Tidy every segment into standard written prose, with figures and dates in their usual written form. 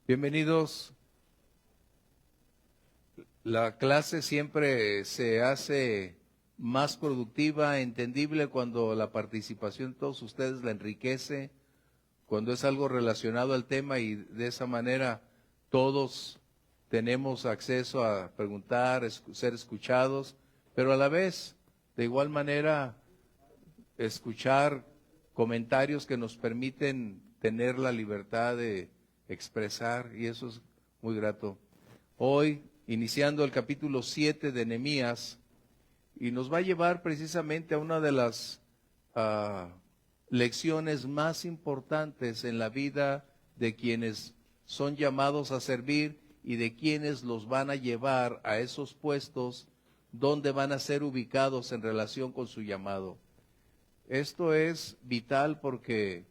Bienvenidos. La clase siempre se hace más productiva, entendible cuando la participación de todos ustedes la enriquece, cuando es algo relacionado al tema y de esa manera todos tenemos acceso a preguntar, ser escuchados, pero a la vez, de igual manera, escuchar comentarios que nos permiten tener la libertad de expresar, y eso es muy grato. Hoy, iniciando el capítulo 7 de Nehemías, y nos va a llevar precisamente a una de las lecciones más importantes en la vida de quienes son llamados a servir y de quienes los van a llevar a esos puestos donde van a ser ubicados en relación con su llamado. Esto es vital porque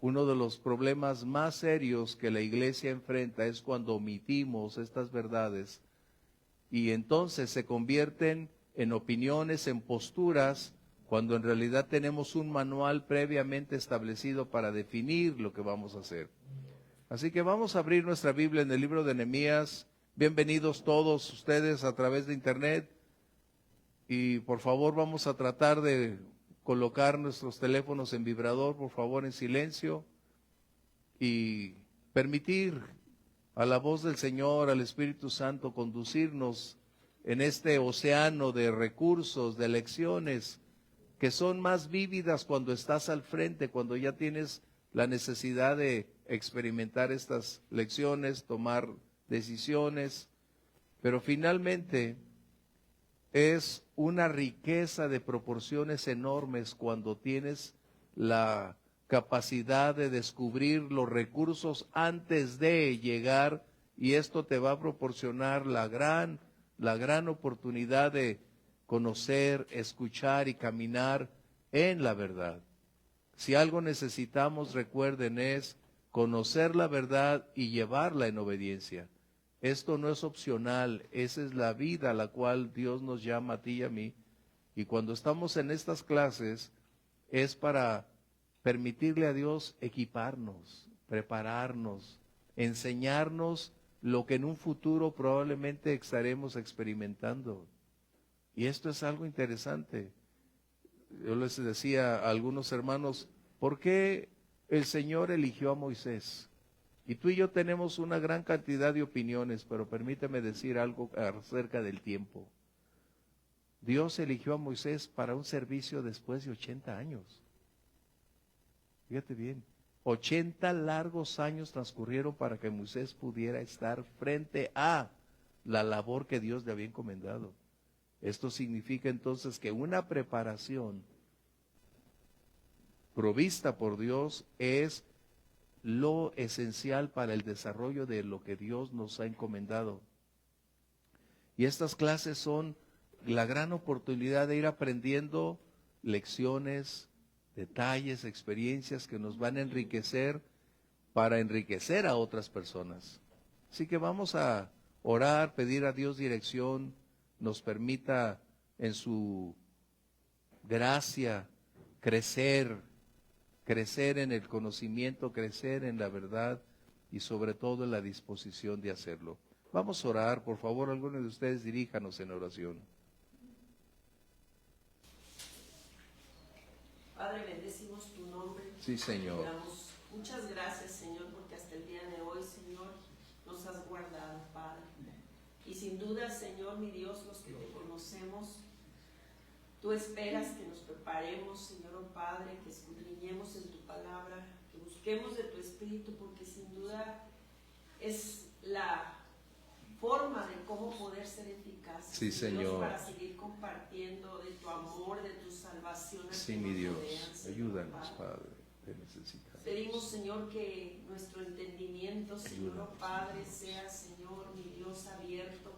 uno de los problemas más serios que la iglesia enfrenta es cuando omitimos estas verdades y entonces se convierten en opiniones, en posturas, cuando en realidad tenemos un manual previamente establecido para definir lo que vamos a hacer. Así que vamos a abrir nuestra Biblia en el libro de Nehemías. Bienvenidos todos ustedes a través de internet y por favor vamos a tratar de colocar nuestros teléfonos en vibrador, por favor en silencio, y permitir a la voz del Señor, al Espíritu Santo, conducirnos en este océano de recursos, de lecciones, que son más vívidas cuando estás al frente, cuando ya tienes la necesidad de experimentar estas lecciones, tomar decisiones, pero finalmente es una riqueza de proporciones enormes cuando tienes la capacidad de descubrir los recursos antes de llegar, y esto te va a proporcionar la gran oportunidad de conocer, escuchar y caminar en la verdad. Si algo necesitamos, recuerden, es conocer la verdad y llevarla en obediencia. Esto no es opcional, esa es la vida a la cual Dios nos llama a ti y a mí. Y cuando estamos en estas clases es para permitirle a Dios equiparnos, prepararnos, enseñarnos lo que en un futuro probablemente estaremos experimentando. Y esto es algo interesante. Yo les decía a algunos hermanos, ¿por qué el Señor eligió a Moisés? Y tú y yo tenemos una gran cantidad de opiniones, pero permíteme decir algo acerca del tiempo. Dios eligió a Moisés para un servicio después de 80 años. Fíjate bien, 80 largos años transcurrieron para que Moisés pudiera estar frente a la labor que Dios le había encomendado. Esto significa entonces que una preparación provista por Dios es lo esencial para el desarrollo de lo que Dios nos ha encomendado. Y estas clases son la gran oportunidad de ir aprendiendo lecciones, detalles, experiencias que nos van a enriquecer para enriquecer a otras personas. Así que vamos a orar, pedir a Dios dirección, nos permita en su gracia crecer en el conocimiento, crecer en la verdad y sobre todo en la disposición de hacerlo. Vamos a orar, por favor, algunos de ustedes diríjanos en oración. Padre, bendecimos tu nombre. Sí, Señor. Damos muchas gracias, Señor, porque hasta el día de hoy, Señor, nos has guardado, Padre. Y sin duda, Señor, mi Dios, los que te conocemos, tú esperas que nos preparemos, Señor, oh Padre, que escudriñemos en tu palabra, que busquemos de tu Espíritu, porque sin duda es la forma de cómo poder ser eficaz. Sí, Señor. Para seguir compartiendo de tu amor, de tu salvación. Sí, mi Dios, ayúdanos, Padre, te necesitamos. Pedimos, Señor, que nuestro entendimiento, Señor, oh Padre, sea, Señor, mi Dios, abierto.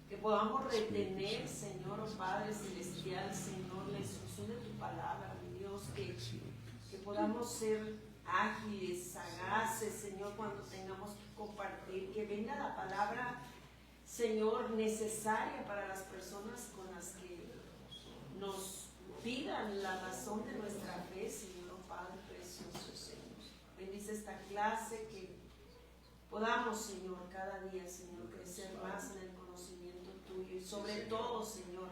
Que podamos retener, Señor, oh Padre Celestial, Señor, la instrucción de tu palabra, mi Dios, que podamos ser ágiles, sagaces, Señor, cuando tengamos que compartir, que venga la palabra, Señor, necesaria para las personas con las que nos pidan la razón de nuestra fe, Señor, oh Padre precioso, Señor. Bendice esta clase, que podamos, Señor, cada día, Señor, crecer más en el conocimiento tuyo y sobre todo, Señor,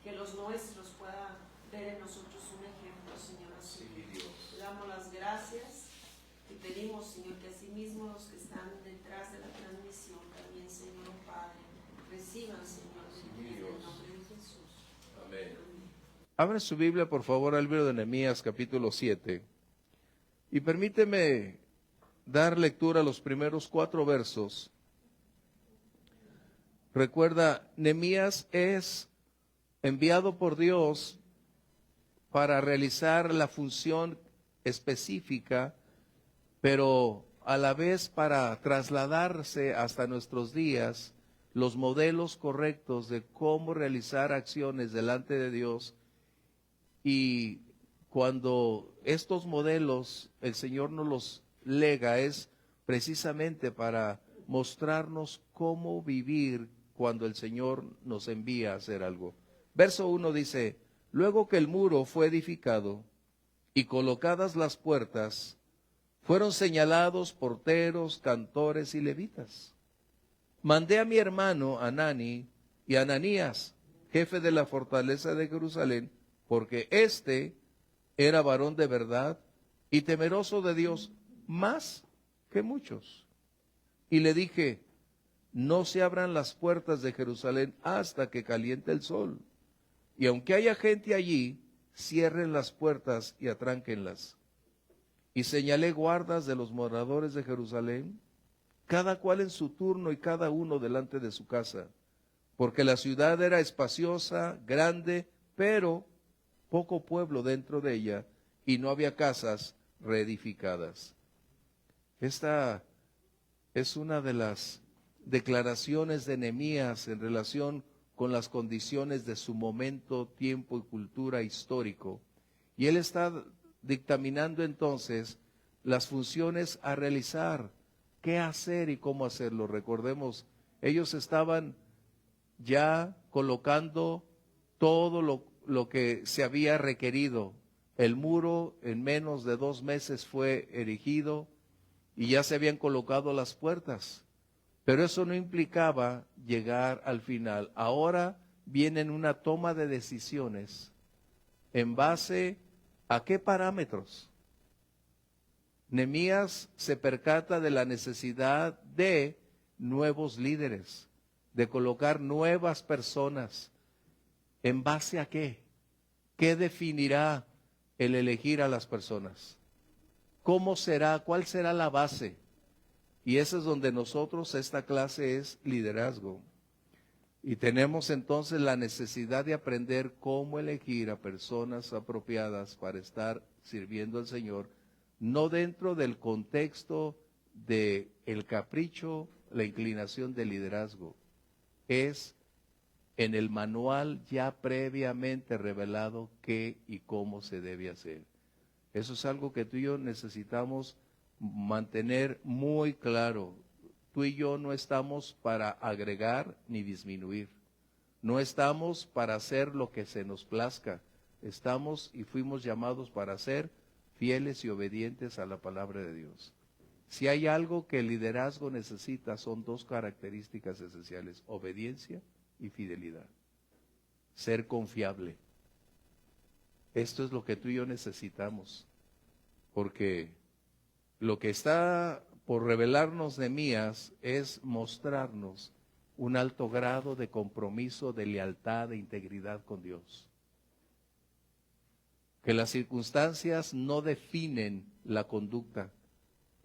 que los nuestros puedan ver en nosotros un ejemplo, Señor, así. Te damos las gracias y pedimos, Señor, que asimismo los que están detrás de la transmisión también, Señor Padre, reciban, Señor, en el nombre de Jesús. Amén. Abre su Biblia, por favor, al libro de Nehemías, capítulo 7. Y permíteme dar lectura a los primeros 4 versos. Recuerda, Nehemías es enviado por Dios para realizar la función específica, pero a la vez para trasladarse hasta nuestros días los modelos correctos de cómo realizar acciones delante de Dios. Y cuando estos modelos el Señor nos los lega, es precisamente para mostrarnos cómo vivir cuando el Señor nos envía a hacer algo. Verso 1 dice: luego que el muro fue edificado y colocadas las puertas, fueron señalados porteros, cantores y levitas. Mandé a mi hermano Hanani y a Ananías, jefe de la fortaleza de Jerusalén, porque éste era varón de verdad y temeroso de Dios más que muchos. Y le dije: no se abran las puertas de Jerusalén hasta que caliente el sol. Y aunque haya gente allí, cierren las puertas y atránquenlas. Y señalé guardas de los moradores de Jerusalén, cada cual en su turno y cada uno delante de su casa, porque la ciudad era espaciosa, grande, pero poco pueblo dentro de ella, y no había casas reedificadas. Esta es una de las declaraciones de Nehemías en relación con las condiciones de su momento, tiempo y cultura histórico. Y él está dictaminando entonces las funciones a realizar, qué hacer y cómo hacerlo. Recordemos, ellos estaban ya colocando todo lo que se había requerido. El muro en menos de 2 meses fue erigido y ya se habían colocado las puertas. Pero eso no implicaba llegar al final. Ahora viene una toma de decisiones en base a qué parámetros. Nehemías se percata de la necesidad de nuevos líderes, de colocar nuevas personas. ¿En base a qué? ¿Qué definirá el elegir a las personas? ¿Cómo será? ¿Cuál será la base? Y eso es donde nosotros, esta clase es liderazgo. Y tenemos entonces la necesidad de aprender cómo elegir a personas apropiadas para estar sirviendo al Señor, no dentro del contexto de el capricho, la inclinación del liderazgo. Es en el manual ya previamente revelado qué y cómo se debe hacer. Eso es algo que tú y yo necesitamos mantener muy claro. Tú y yo no estamos para agregar ni disminuir. No estamos para hacer lo que se nos plazca. Estamos y fuimos llamados para ser fieles y obedientes a la palabra de Dios. Si hay algo que el liderazgo necesita, son 2 características esenciales: obediencia y fidelidad. Ser confiable. Esto es lo que tú y yo necesitamos, porque lo que está por revelarnos Nehemías es mostrarnos un alto grado de compromiso, de lealtad, de integridad con Dios. Que las circunstancias no definen la conducta.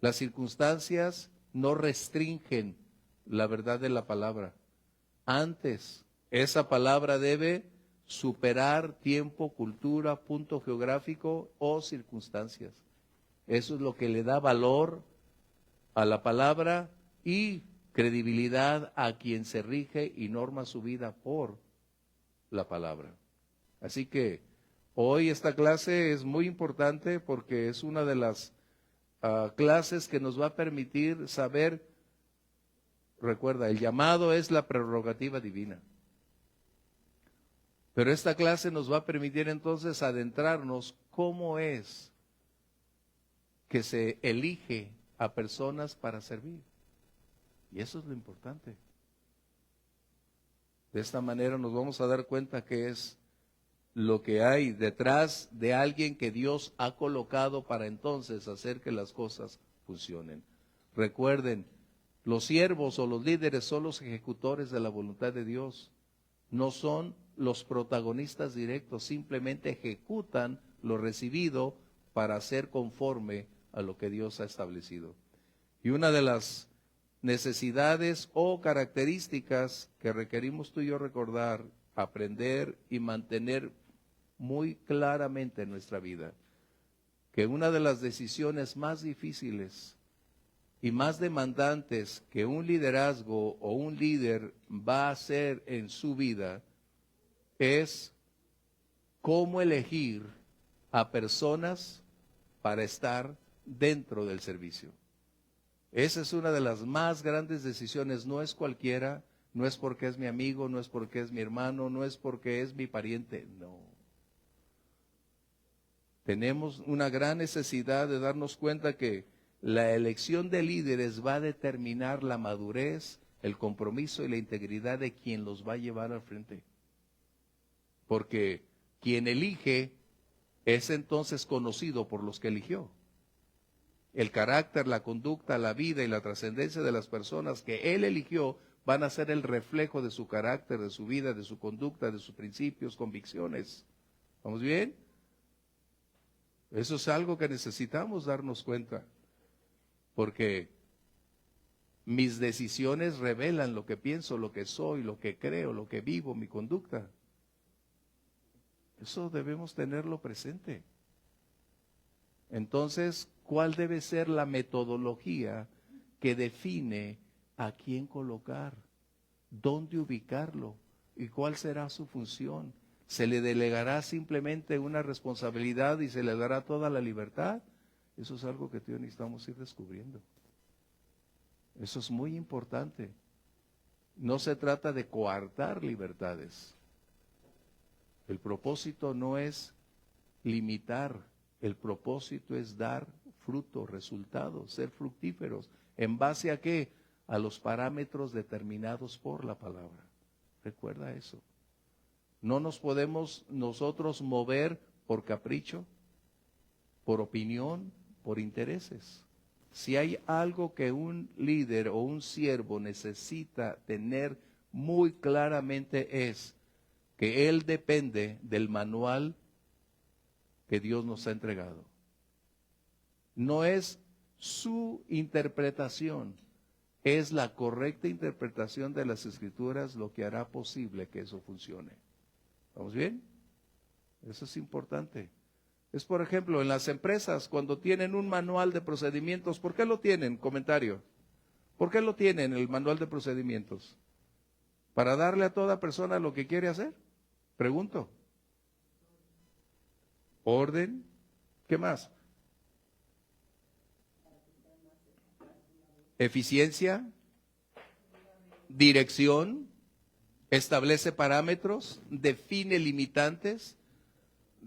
Las circunstancias no restringen la verdad de la palabra. Antes, esa palabra debe superar tiempo, cultura, punto geográfico o circunstancias. Eso es lo que le da valor a la palabra y credibilidad a quien se rige y norma su vida por la palabra. Así que hoy esta clase es muy importante porque es una de las clases que nos va a permitir saber, recuerda, el llamado es la prerrogativa divina. Pero esta clase nos va a permitir entonces adentrarnos cómo es que se elige a personas para servir. Y eso es lo importante. De esta manera nos vamos a dar cuenta que es lo que hay detrás de alguien que Dios ha colocado para entonces hacer que las cosas funcionen. Recuerden, los siervos o los líderes son los ejecutores de la voluntad de Dios. No son los protagonistas directos, simplemente ejecutan lo recibido para hacer conforme a lo que Dios ha establecido. Y una de las necesidades o características que requerimos tú y yo recordar, aprender y mantener muy claramente en nuestra vida, que una de las decisiones más difíciles y más demandantes que un liderazgo o un líder va a hacer en su vida es cómo elegir a personas para estar dentro del servicio. Esa es una de las más grandes decisiones, no es cualquiera, no es porque es mi amigo, no es porque es mi hermano, no es porque es mi pariente, no. Tenemos una gran necesidad de darnos cuenta que la elección de líderes va a determinar la madurez, el compromiso y la integridad de quien los va a llevar al frente. Porque quien elige es entonces conocido por los que eligió. El carácter, la conducta, la vida y la trascendencia de las personas que él eligió van a ser el reflejo de su carácter, de su vida, de su conducta, de sus principios, convicciones. ¿Vamos bien? Eso es algo que necesitamos darnos cuenta, porque mis decisiones revelan lo que pienso, lo que soy, lo que creo, lo que vivo, mi conducta. Eso debemos tenerlo presente. Entonces, ¿cuál debe ser la metodología que define a quién colocar, dónde ubicarlo y cuál será su función? ¿Se le delegará simplemente una responsabilidad y se le dará toda la libertad? Eso es algo que tú y yo necesitamos ir descubriendo. Eso es muy importante. No se trata de coartar libertades. El propósito no es limitar. El propósito es dar fruto, resultados, ser fructíferos. ¿En base a qué? A los parámetros determinados por la palabra. Recuerda eso. No nos podemos nosotros mover por capricho, por opinión, por intereses. Si hay algo que un líder o un siervo necesita tener muy claramente es que él depende del manual que Dios nos ha entregado. No es su interpretación, es la correcta interpretación de las Escrituras lo que hará posible que eso funcione. ¿Vamos bien? Eso es importante. Es, por ejemplo, en las empresas, cuando tienen un manual de procedimientos, ¿por qué lo tienen? Comentario. ¿Por qué lo tienen el manual de procedimientos? ¿Para darle a toda persona lo que quiere hacer? Pregunto. Orden. ¿Qué más? Eficiencia. Dirección. Establece parámetros. Define limitantes.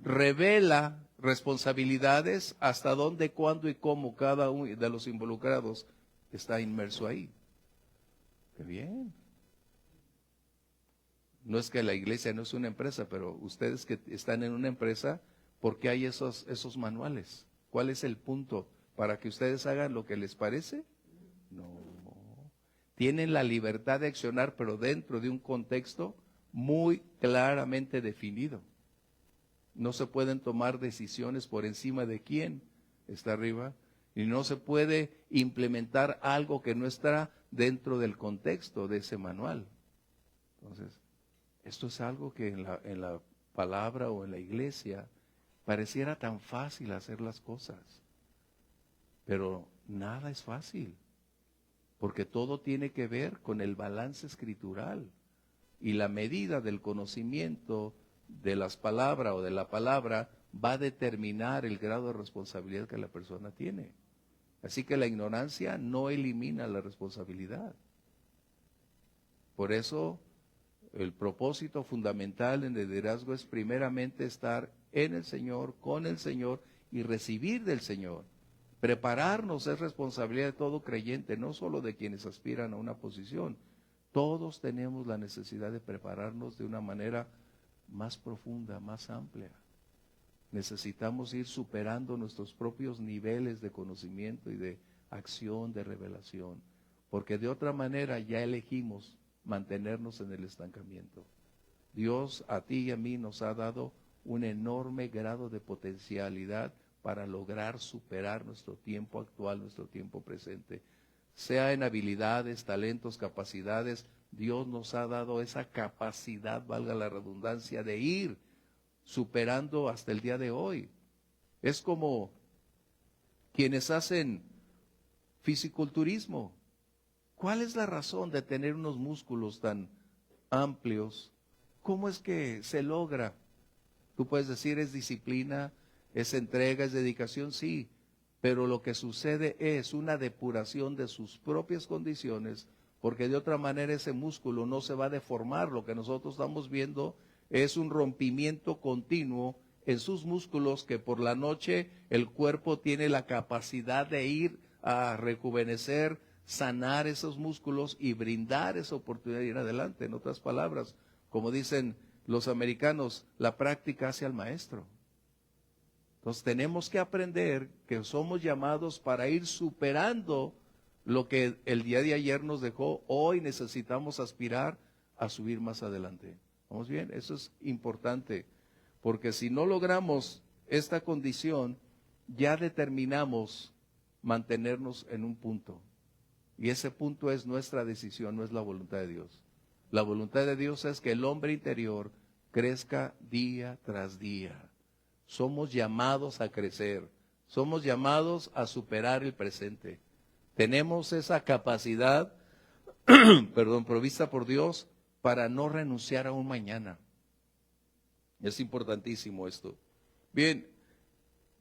Revela responsabilidades, hasta dónde, cuándo y cómo cada uno de los involucrados está inmerso ahí. ¡Qué bien! No es que la iglesia no es una empresa, pero ustedes que están en una empresa, ¿por qué hay esos manuales? ¿Cuál es el punto? ¿Para que ustedes hagan lo que les parece? No. Tienen la libertad de accionar, pero dentro de un contexto muy claramente definido. No se pueden tomar decisiones por encima de quién está arriba, y no se puede implementar algo que no está dentro del contexto de ese manual. Entonces, esto es algo que en la palabra o en la iglesia pareciera tan fácil hacer las cosas, pero nada es fácil, porque todo tiene que ver con el balance escritural y la medida del conocimiento de las palabras o de la palabra va a determinar el grado de responsabilidad que la persona tiene. Así que la ignorancia no elimina la responsabilidad. Por eso el propósito fundamental en el liderazgo es primeramente estar en el Señor, con el Señor y recibir del Señor. Prepararnos es responsabilidad de todo creyente, no solo de quienes aspiran a una posición. Todos tenemos la necesidad de prepararnos de una manera más profunda, más amplia. Necesitamos ir superando nuestros propios niveles de conocimiento y de acción, de revelación, porque de otra manera ya elegimos mantenernos en el estancamiento. Dios a ti y a mí nos ha dado un enorme grado de potencialidad para lograr superar nuestro tiempo actual, nuestro tiempo presente. Sea en habilidades, talentos, capacidades, Dios nos ha dado esa capacidad, valga la redundancia, de ir superando hasta el día de hoy. Es como quienes hacen fisiculturismo. ¿Cuál es la razón de tener unos músculos tan amplios? ¿Cómo es que se logra? Tú puedes decir, es disciplina, es entrega, es dedicación, sí, pero lo que sucede es una depuración de sus propias condiciones, porque de otra manera ese músculo no se va a deformar. Lo que nosotros estamos viendo es un rompimiento continuo en sus músculos, que por la noche el cuerpo tiene la capacidad de ir a rejuvenecer, sanar esos músculos y brindar esa oportunidad de ir adelante. En otras palabras, como dicen los americanos, la práctica hace al maestro. Entonces tenemos que aprender que somos llamados para ir superando lo que el día de ayer nos dejó. Hoy necesitamos aspirar a subir más adelante. ¿Vamos bien? Eso es importante, porque si no logramos esta condición, ya determinamos mantenernos en un punto. Y ese punto es nuestra decisión, no es la voluntad de Dios. La voluntad de Dios es que el hombre interior crezca día tras día. Somos llamados a crecer, somos llamados a superar el presente. Tenemos esa capacidad, provista por Dios, para no renunciar a un mañana. Es importantísimo esto. Bien,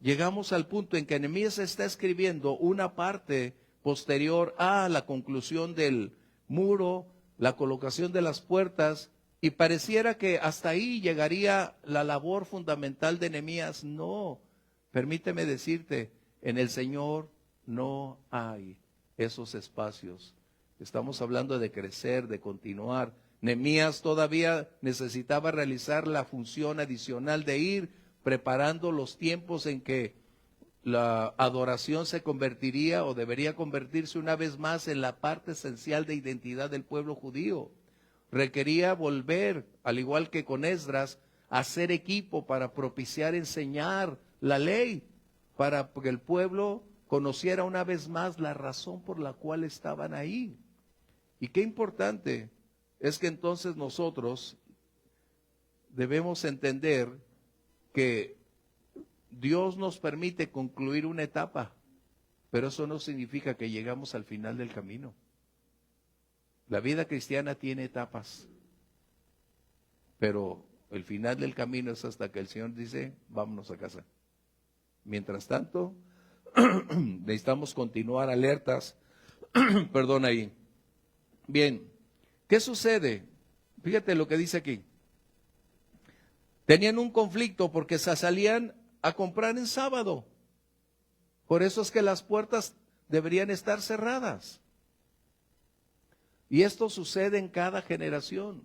llegamos al punto en que Nehemías está escribiendo una parte posterior a la conclusión del muro, la colocación de las puertas, y pareciera que hasta ahí llegaría la labor fundamental de Nehemías. No, permíteme decirte, en el Señor no hay esos espacios. Estamos hablando de crecer, de continuar. Nehemías todavía necesitaba realizar la función adicional de ir preparando los tiempos en que la adoración se convertiría o debería convertirse una vez más en la parte esencial de identidad del pueblo judío. Requería volver, al igual que con Esdras, a hacer equipo para propiciar, enseñar la ley, para que el pueblo conociera una vez más la razón por la cual estaban ahí. Y qué importante es que entonces nosotros debemos entender que Dios nos permite concluir una etapa, pero eso no significa que llegamos al final del camino. La vida cristiana tiene etapas, pero el final del camino es hasta que el Señor dice, vámonos a casa. Mientras tanto, necesitamos continuar alertas, ahí. Bien, ¿qué sucede? Fíjate lo que dice aquí. Tenían un conflicto porque se salían a comprar en sábado. Por eso es que las puertas deberían estar cerradas. Y esto sucede en cada generación.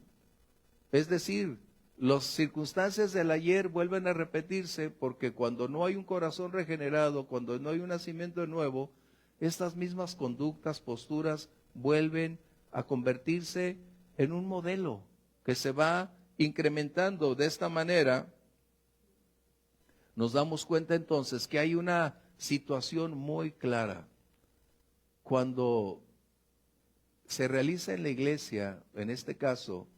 Es decir, las circunstancias del ayer vuelven a repetirse, porque cuando no hay un corazón regenerado, cuando no hay un nacimiento de nuevo, estas mismas conductas, posturas, vuelven a convertirse en un modelo que se va incrementando. De esta manera, nos damos cuenta entonces que hay una situación muy clara. Cuando se realiza en la iglesia, en este caso,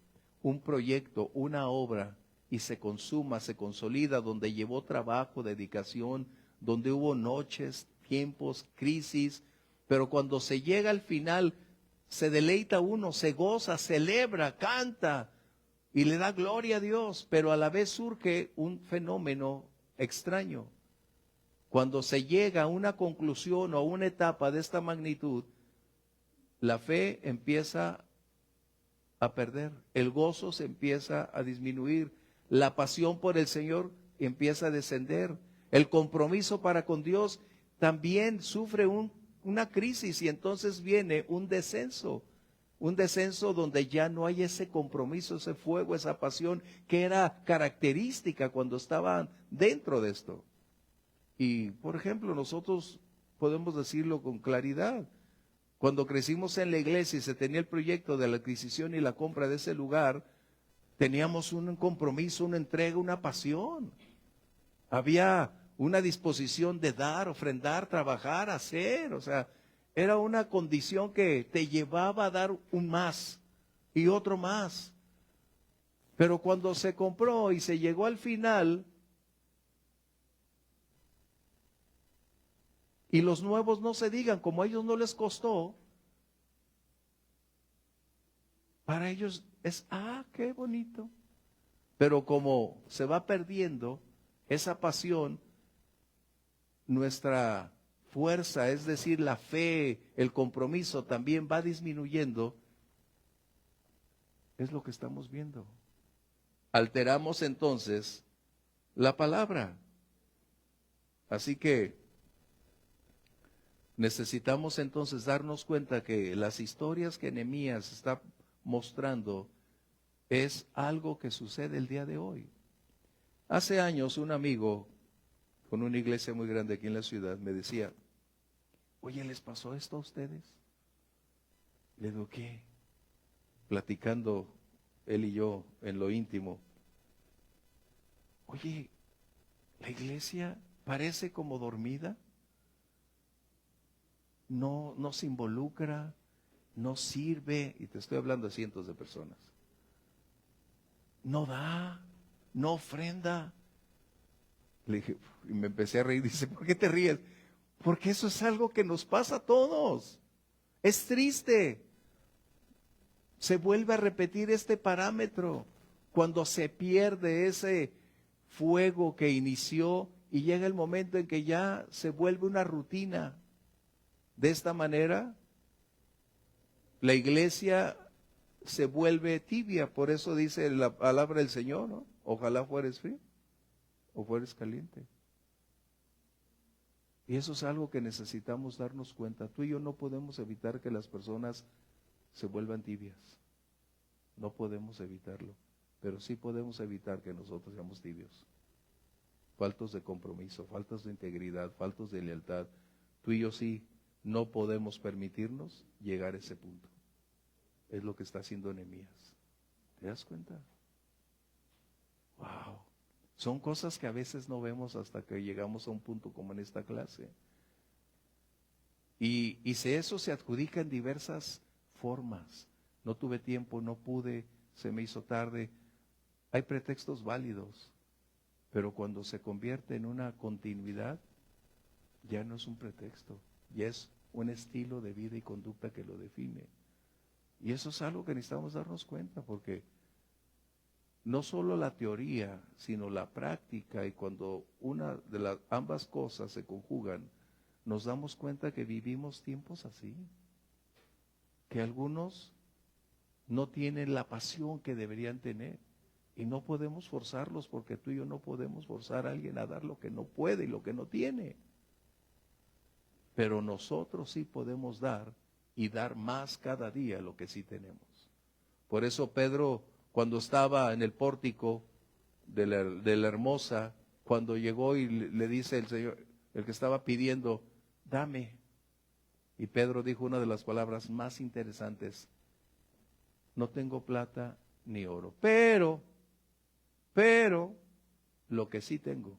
un proyecto, una obra, y se consuma, se consolida, donde llevó trabajo, dedicación, donde hubo noches, tiempos, crisis, pero cuando se llega al final, se deleita uno, se goza, celebra, canta y le da gloria a Dios, pero a la vez surge un fenómeno extraño. Cuando se llega a una conclusión o a una etapa de esta magnitud, la fe empieza a perder, el gozo se empieza a disminuir, la pasión por el Señor empieza a descender, el compromiso para con Dios también sufre una crisis y entonces viene un descenso donde ya no hay ese compromiso, ese fuego, esa pasión que era característica cuando estaban dentro de esto. Y, por ejemplo, nosotros podemos decirlo con claridad. Cuando crecimos en la iglesia y se tenía el proyecto de la adquisición y la compra de ese lugar, teníamos un compromiso, una entrega, una pasión. Había una disposición de dar, ofrendar, trabajar, hacer. O sea, era una condición que te llevaba a dar un más y otro más. Pero cuando se compró y se llegó al final, y los nuevos no se digan, como a ellos no les costó, para ellos es, qué bonito. Pero como se va perdiendo esa pasión, nuestra fuerza, es decir, la fe, el compromiso también va disminuyendo. Es lo que estamos viendo. Alteramos entonces la palabra. Así que necesitamos entonces darnos cuenta que las historias que Nehemías está mostrando es algo que sucede el día de hoy. Hace años un amigo con una iglesia muy grande aquí en la ciudad me decía, oye, ¿les pasó esto a ustedes? Le digo, ¿qué? Platicando él y yo en lo íntimo. Oye, la iglesia parece como dormida. No se involucra, no sirve, y te estoy hablando de cientos de personas. No da, no ofrenda. Le dije, y me empecé a reír, dice, ¿por qué te ríes? Porque eso es algo que nos pasa a todos. Es triste. Se vuelve a repetir este parámetro cuando se pierde ese fuego que inició y llega el momento en que ya se vuelve una rutina. De esta manera, la iglesia se vuelve tibia, por eso dice la palabra del Señor, ¿no? Ojalá fueres frío o fueres caliente. Y eso es algo que necesitamos darnos cuenta. Tú y yo no podemos evitar que las personas se vuelvan tibias. No podemos evitarlo, pero sí podemos evitar que nosotros seamos tibios. Faltos de compromiso, faltos de integridad, faltos de lealtad. Tú y yo sí no podemos permitirnos llegar a ese punto. Es lo que está haciendo Nehemías. ¿Te das cuenta? Wow. Son cosas que a veces no vemos hasta que llegamos a un punto como en esta clase. Y si eso se adjudica en diversas formas. No tuve tiempo, no pude, se me hizo tarde. Hay pretextos válidos, pero cuando se convierte en una continuidad, ya no es un pretexto, ya es un estilo de vida y conducta que lo define. Y eso es algo que necesitamos darnos cuenta, porque no solo la teoría, sino la práctica, y cuando una de las ambas cosas se conjugan, nos damos cuenta que vivimos tiempos así, que algunos no tienen la pasión que deberían tener, y no podemos forzarlos, porque tú y yo no podemos forzar a alguien a dar lo que no puede y lo que no tiene. Pero nosotros sí podemos dar, y dar más cada día lo que sí tenemos. Por eso Pedro, cuando estaba en el pórtico de la hermosa, cuando llegó y le dice el Señor, el que estaba pidiendo, dame. Y Pedro dijo una de las palabras más interesantes, no tengo plata ni oro, pero, lo que sí tengo,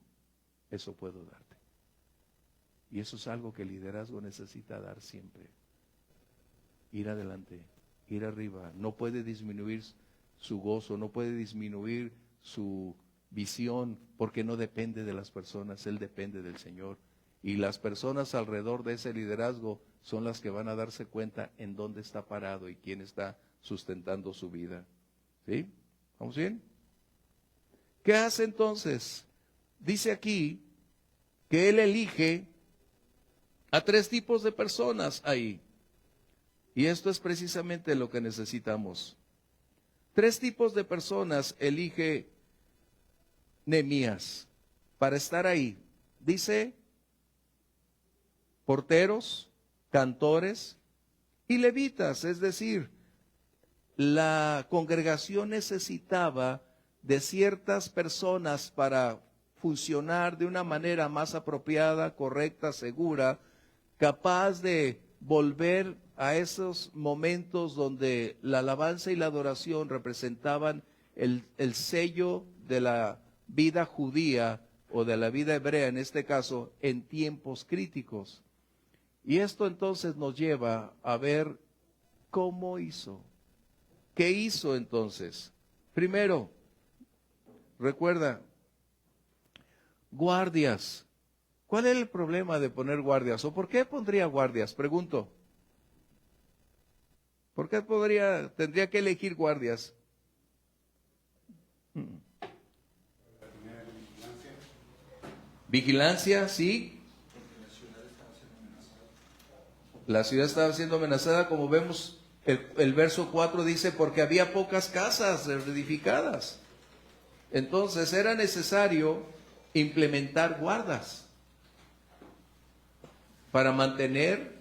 eso puedo darte. Y eso es algo que el liderazgo necesita dar siempre. Ir adelante, ir arriba. No puede disminuir su gozo, no puede disminuir su visión, porque no depende de las personas, él depende del Señor. Y las personas alrededor de ese liderazgo son las que van a darse cuenta en dónde está parado y quién está sustentando su vida. ¿Sí? ¿Vamos bien? ¿Qué hace entonces? Dice aquí que él elige a 3 tipos de personas ahí. Y esto es precisamente lo que necesitamos. 3 tipos de personas elige Nehemías para estar ahí. Dice, porteros, cantores y levitas, es decir, la congregación necesitaba de ciertas personas para funcionar de una manera más apropiada, correcta, segura, capaz de volver a esos momentos donde la alabanza y la adoración representaban el sello de la vida judía o de la vida hebrea en este caso, en tiempos críticos. Y esto entonces nos lleva a ver cómo hizo. ¿Qué hizo entonces? Primero, recuerda, guardias. ¿Cuál es el problema de poner guardias? ¿O por qué pondría guardias? Pregunto. ¿Por qué tendría que elegir guardias? Vigilancia, sí. La ciudad estaba siendo amenazada, como vemos, el verso 4 dice, porque había pocas casas edificadas. Entonces era necesario implementar guardas para mantener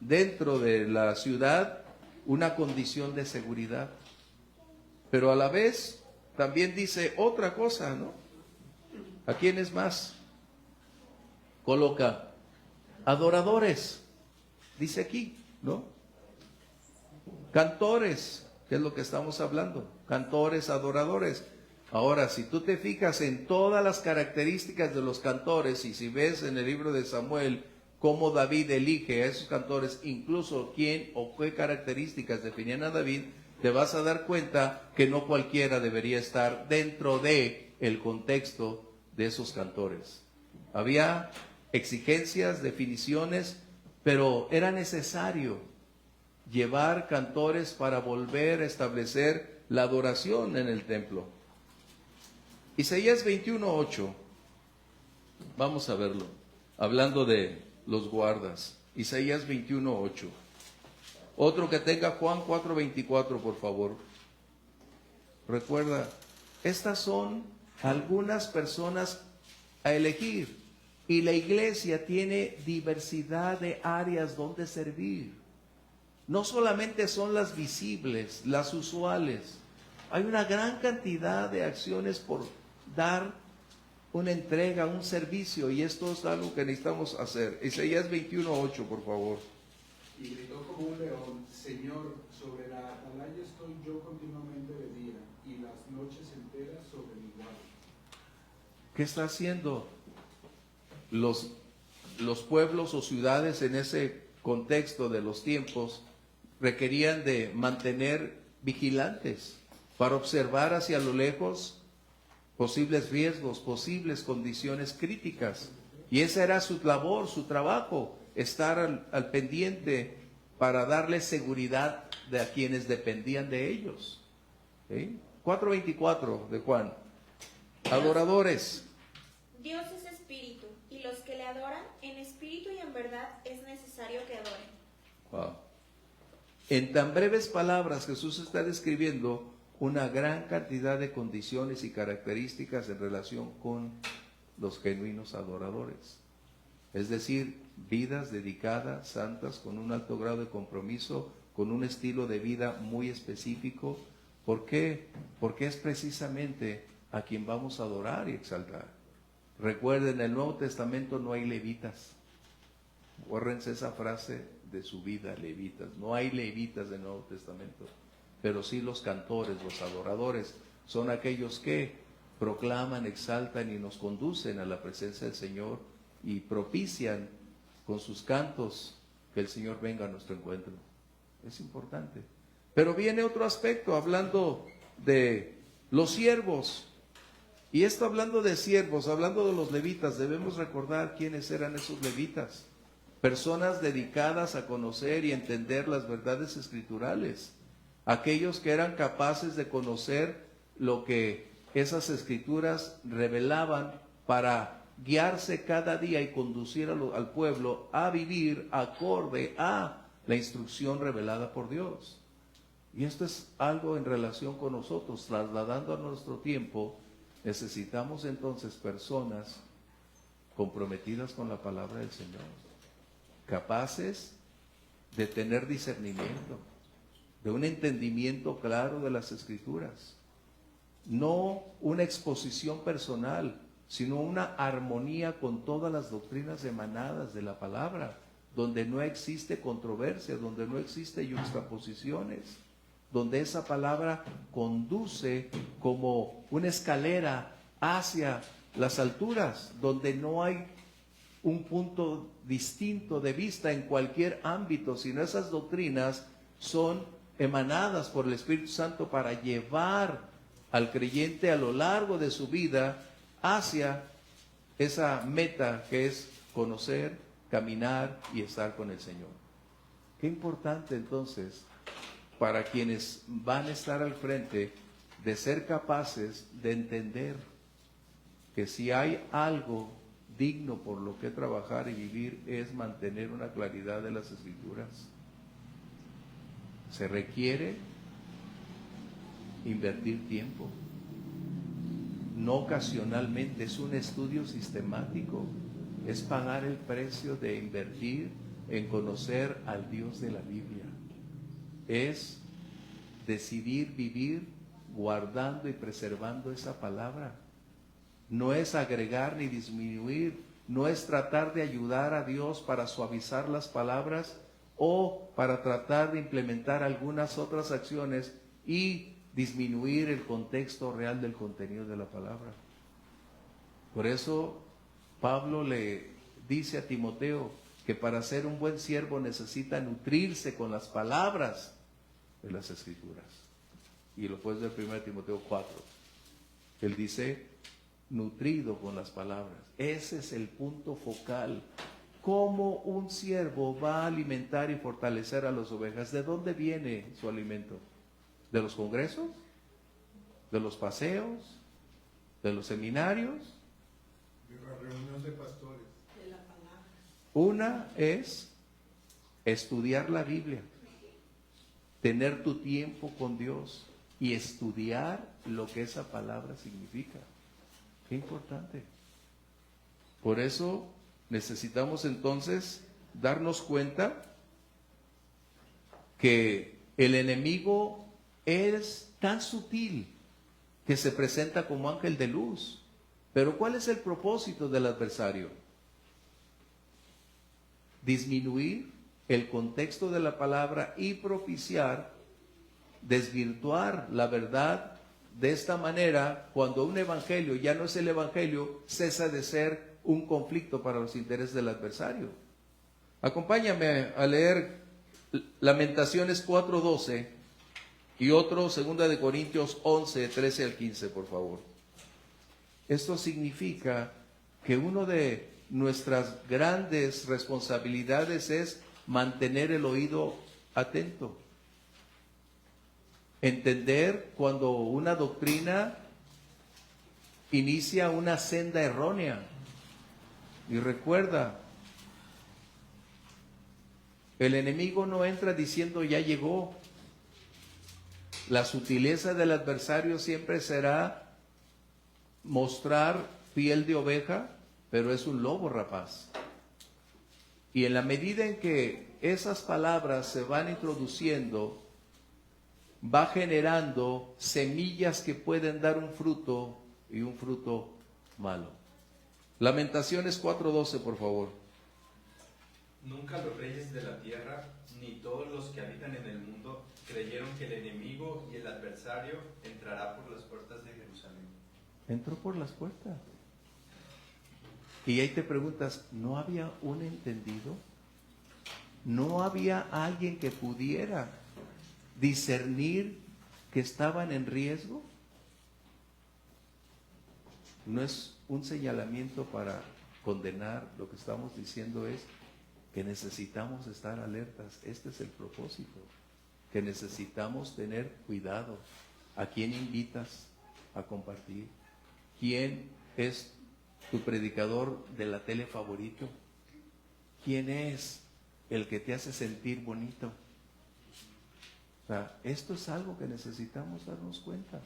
dentro de la ciudad una condición de seguridad. Pero a la vez también dice otra cosa, ¿no? ¿A quiénes más? Coloca adoradores, dice aquí, ¿no? Cantores, que es lo que estamos hablando, cantores, adoradores. Ahora, si tú te fijas en todas las características de los cantores, y si ves en el libro de Samuel cómo David elige a esos cantores, incluso quién o qué características definían a David, te vas a dar cuenta que no cualquiera debería estar dentro de el contexto de esos cantores. Había exigencias, definiciones, pero era necesario llevar cantores para volver a establecer la adoración en el templo. Isaías 21:8, vamos a verlo, hablando de los guardas. Isaías 21:8. Otro que tenga Juan 4:24, por favor. Recuerda, estas son algunas personas a elegir, y la iglesia tiene diversidad de áreas donde servir. No solamente son las visibles, las usuales. Hay una gran cantidad de acciones por dar una entrega, un servicio, y esto es algo que necesitamos hacer. Isaías 21:8, por favor. Y gritó como un león, Señor, sobre la atalaya estoy yo continuamente de día, y las noches enteras sobre mi guardia. ¿Qué está haciendo? Los pueblos o ciudades en ese contexto de los tiempos requerían de mantener vigilantes para observar hacia lo lejos posibles riesgos, posibles condiciones críticas. Y esa era su labor, su trabajo, estar al pendiente para darle seguridad de a quienes dependían de ellos. ¿Sí? 4:24 de Juan. Adoradores. Dios es espíritu, y los que le adoran en espíritu y en verdad es necesario que adoren. Wow. En tan breves palabras, Jesús está describiendo una gran cantidad de condiciones y características en relación con los genuinos adoradores. Es decir, vidas dedicadas, santas, con un alto grado de compromiso, con un estilo de vida muy específico. ¿Por qué? Porque es precisamente a quien vamos a adorar y exaltar. Recuerden, en el Nuevo Testamento no hay levitas. Bórrense esa frase de su vida, levitas. No hay levitas del Nuevo Testamento, pero sí los cantores, los adoradores, son aquellos que proclaman, exaltan y nos conducen a la presencia del Señor y propician con sus cantos que el Señor venga a nuestro encuentro. Es importante. Pero viene otro aspecto, hablando de los siervos. Y esto hablando de siervos, hablando de los levitas, debemos recordar quiénes eran esos levitas. Personas dedicadas a conocer y entender las verdades escriturales. Aquellos que eran capaces de conocer lo que esas escrituras revelaban para guiarse cada día y conducir al pueblo a vivir acorde a la instrucción revelada por Dios. Y esto es algo en relación con nosotros, trasladando a nuestro tiempo. Necesitamos entonces personas comprometidas con la palabra del Señor, capaces de tener discernimiento, de un entendimiento claro de las Escrituras. No una exposición personal, sino una armonía con todas las doctrinas emanadas de la palabra, donde no existe controversia, donde no existe yuxtaposiciones, donde esa palabra conduce como una escalera hacia las alturas, donde no hay un punto distinto de vista en cualquier ámbito, sino esas doctrinas son emanadas por el Espíritu Santo para llevar al creyente a lo largo de su vida hacia esa meta que es conocer, caminar y estar con el Señor. Qué importante entonces para quienes van a estar al frente de ser capaces de entender que si hay algo digno por lo que trabajar y vivir es mantener una claridad de las Escrituras. Se requiere invertir tiempo, no ocasionalmente, es un estudio sistemático, es pagar el precio de invertir en conocer al Dios de la Biblia, es decidir vivir guardando y preservando esa palabra. No es agregar ni disminuir, no es tratar de ayudar a Dios para suavizar las palabras o para tratar de implementar algunas otras acciones y disminuir el contexto real del contenido de la palabra. Por eso Pablo le dice a Timoteo que para ser un buen siervo necesita nutrirse con las palabras de las Escrituras. Y lo puedes ver en 1 Timoteo 4. Él dice, nutrido con las palabras. Ese es el punto focal. ¿Cómo un siervo va a alimentar y fortalecer a las ovejas? ¿De dónde viene su alimento? ¿De los congresos? ¿De los paseos? ¿De los seminarios? De las reuniones de pastores. De la palabra. Una es estudiar la Biblia, tener tu tiempo con Dios y estudiar lo que esa palabra significa. Qué importante. Por eso necesitamos entonces darnos cuenta que el enemigo es tan sutil que se presenta como ángel de luz. Pero ¿cuál es el propósito del adversario? Disminuir el contexto de la palabra y propiciar, desvirtuar la verdad. De esta manera, cuando un evangelio ya no es el evangelio, cesa de ser un conflicto para los intereses del adversario. Acompáñame a leer Lamentaciones 4:12 y otro 2 de Corintios 11:13 al 15, por favor. Esto significa que una de nuestras grandes responsabilidades es mantener el oído atento. Entender cuando una doctrina inicia una senda errónea. Y recuerda, el enemigo no entra diciendo ya llegó. La sutileza del adversario siempre será mostrar piel de oveja, pero es un lobo rapaz. Y en la medida en que esas palabras se van introduciendo, va generando semillas que pueden dar un fruto y un fruto malo. Lamentaciones 4:12, por favor. Nunca los reyes de la tierra, ni todos los que habitan en el mundo, creyeron que el enemigo y el adversario entrará por las puertas de Jerusalén. Entró por las puertas. Y ahí te preguntas, ¿no había un entendido? ¿No había alguien que pudiera discernir que estaban en riesgo? No es un señalamiento para condenar, lo que estamos diciendo es que necesitamos estar alertas. Este es el propósito, que necesitamos tener cuidado. ¿A quién invitas a compartir? ¿Quién es tu predicador de la tele favorito? ¿Quién es el que te hace sentir bonito? O sea, esto es algo que necesitamos darnos cuenta.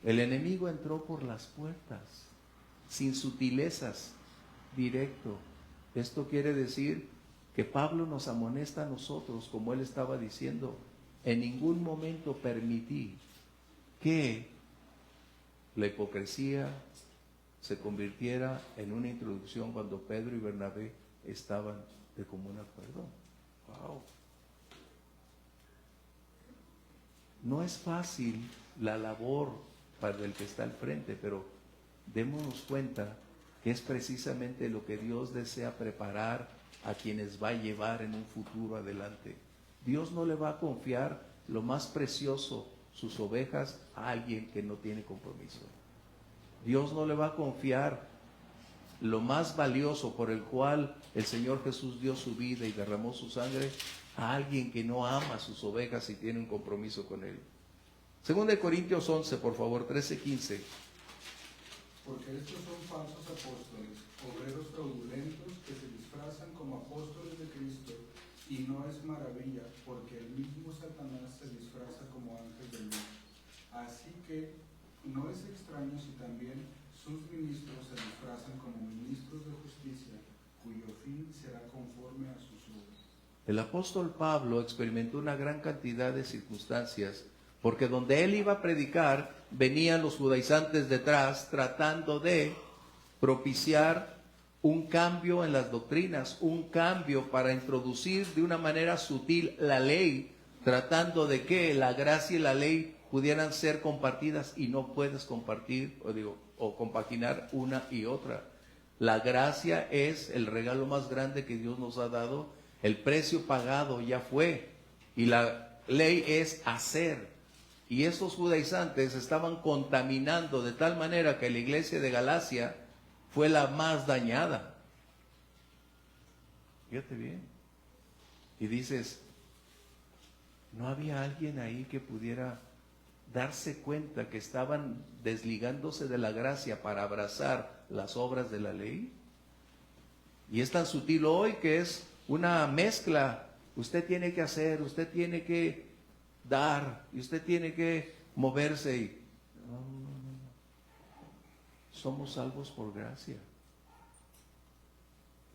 El enemigo entró por las puertas sin sutilezas, directo. Esto quiere decir que Pablo nos amonesta a nosotros, como él estaba diciendo, en ningún momento permití que la hipocresía se convirtiera en una introducción cuando Pedro y Bernabé estaban de común acuerdo. Wow. No es fácil la labor para el que está al frente, pero démonos cuenta que es precisamente lo que Dios desea preparar a quienes va a llevar en un futuro adelante. Dios no le va a confiar lo más precioso, sus ovejas, a alguien que no tiene compromiso. Dios no le va a confiar lo más valioso por el cual el Señor Jesús dio su vida y derramó su sangre a alguien que no ama a sus ovejas y tiene un compromiso con Él. Según de Corintios 11, por favor, 13-15. Porque estos son falsos apóstoles, obreros fraudulentos que se disfrazan como apóstoles de Cristo, y no es maravilla, porque el mismo Satanás se disfraza como ángel de luz. Así que no es extraño si también sus ministros se disfrazan como ministros de justicia, cuyo fin será conforme a sus obras. El apóstol Pablo experimentó una gran cantidad de circunstancias, porque donde él iba a predicar, venían los judaizantes detrás tratando de propiciar un cambio en las doctrinas, un cambio para introducir de una manera sutil la ley, tratando de que la gracia y la ley pudieran ser compartidas, y no puedes compartir o compaginar una y otra. La gracia es el regalo más grande que Dios nos ha dado, el precio pagado ya fue, y la ley es hacer. Y esos judaizantes estaban contaminando de tal manera que la iglesia de Galacia fue la más dañada. Fíjate bien. Y dices, ¿no había alguien ahí que pudiera darse cuenta que estaban desligándose de la gracia para abrazar las obras de la ley? Y es tan sutil hoy que es una mezcla. Usted tiene que hacer, usted tiene que dar, y usted tiene que moverse. Y no. Somos salvos por gracia.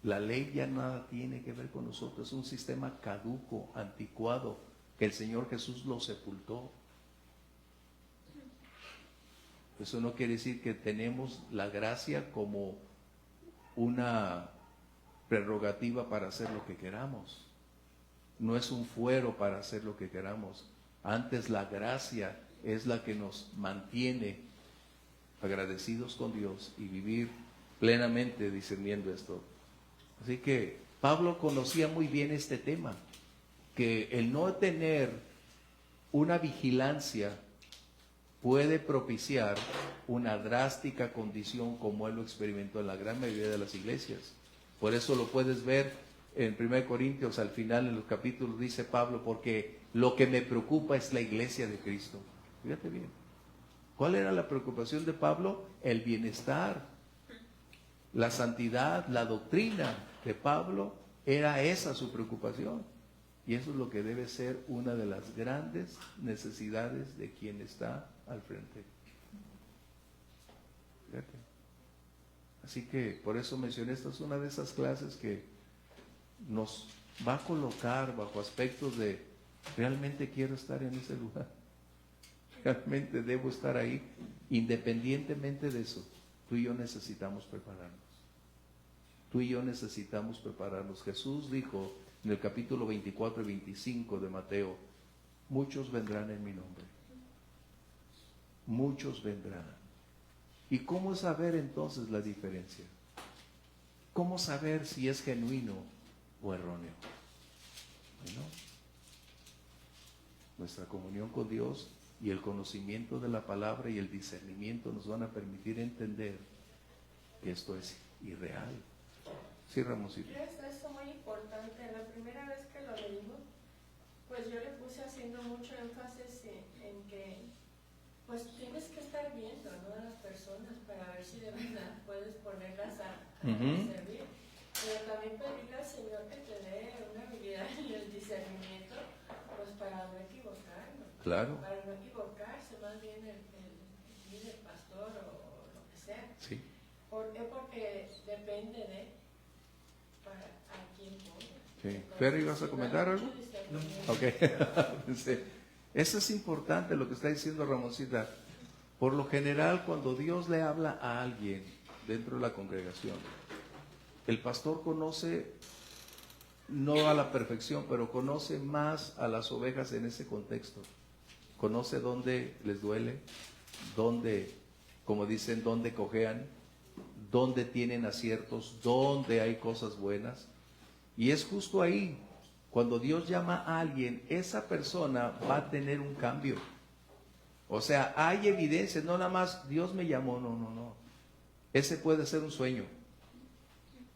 La ley ya nada tiene que ver con nosotros. Es un sistema caduco, anticuado, que el Señor Jesús lo sepultó. Eso no quiere decir que tenemos la gracia como una prerrogativa para hacer lo que queramos. No es un fuero para hacer lo que queramos. Antes la gracia es la que nos mantiene agradecidos con Dios y vivir plenamente discerniendo esto. Así que Pablo conocía muy bien este tema, que el no tener una vigilancia puede propiciar una drástica condición, como él lo experimentó en la gran mayoría de las iglesias. Por eso lo puedes ver en 1 Corintios, al final en los capítulos, dice Pablo, porque lo que me preocupa es la iglesia de Cristo. Fíjate bien. ¿Cuál era la preocupación de Pablo? El bienestar, la santidad, la doctrina de Pablo, era esa su preocupación. Y eso es lo que debe ser una de las grandes necesidades de quien está al frente. Fíjate. Así que por eso mencioné, esta es una de esas clases que nos va a colocar bajo aspectos de, ¿realmente quiero estar en ese lugar? ¿Realmente debo estar ahí? Independientemente de eso, tú y yo necesitamos prepararnos. Tú y yo necesitamos prepararnos. Jesús dijo en el capítulo 24 y 25 de Mateo, muchos vendrán en mi nombre. Muchos vendrán. ¿Y cómo saber entonces la diferencia? ¿Cómo saber si es genuino o erróneo? Bueno, nuestra comunión con Dios y el conocimiento de la palabra y el discernimiento nos van a permitir entender que esto es irreal. Sí, Ramosito. Esto es muy importante. La primera vez que lo leímos, pues yo le puse haciendo mucho énfasis en que pues tienes que estar viendo, ¿no?, a las personas para ver si de verdad puedes ponerlas a servir. Pero también pedirle al Señor que te dé una habilidad y el discernimiento, pues para no equivocarnos. Claro. Para no equivocarse, más bien el líder, pastor o lo que sea. Sí. Porque depende de a quién ponga. Sí. Ferry, ¿vas a comentar algo? Ok. Sí. Eso es importante lo que está diciendo Ramoncita. Por lo general, cuando Dios le habla a alguien dentro de la congregación, el pastor conoce, no a la perfección, pero conoce más a las ovejas en ese contexto. Conoce dónde les duele, dónde, como dicen, dónde cojean, dónde tienen aciertos, dónde hay cosas buenas. Y es justo ahí, cuando Dios llama a alguien, esa persona va a tener un cambio. O sea, hay evidencia, no nada más Dios me llamó, no. Ese puede ser un sueño.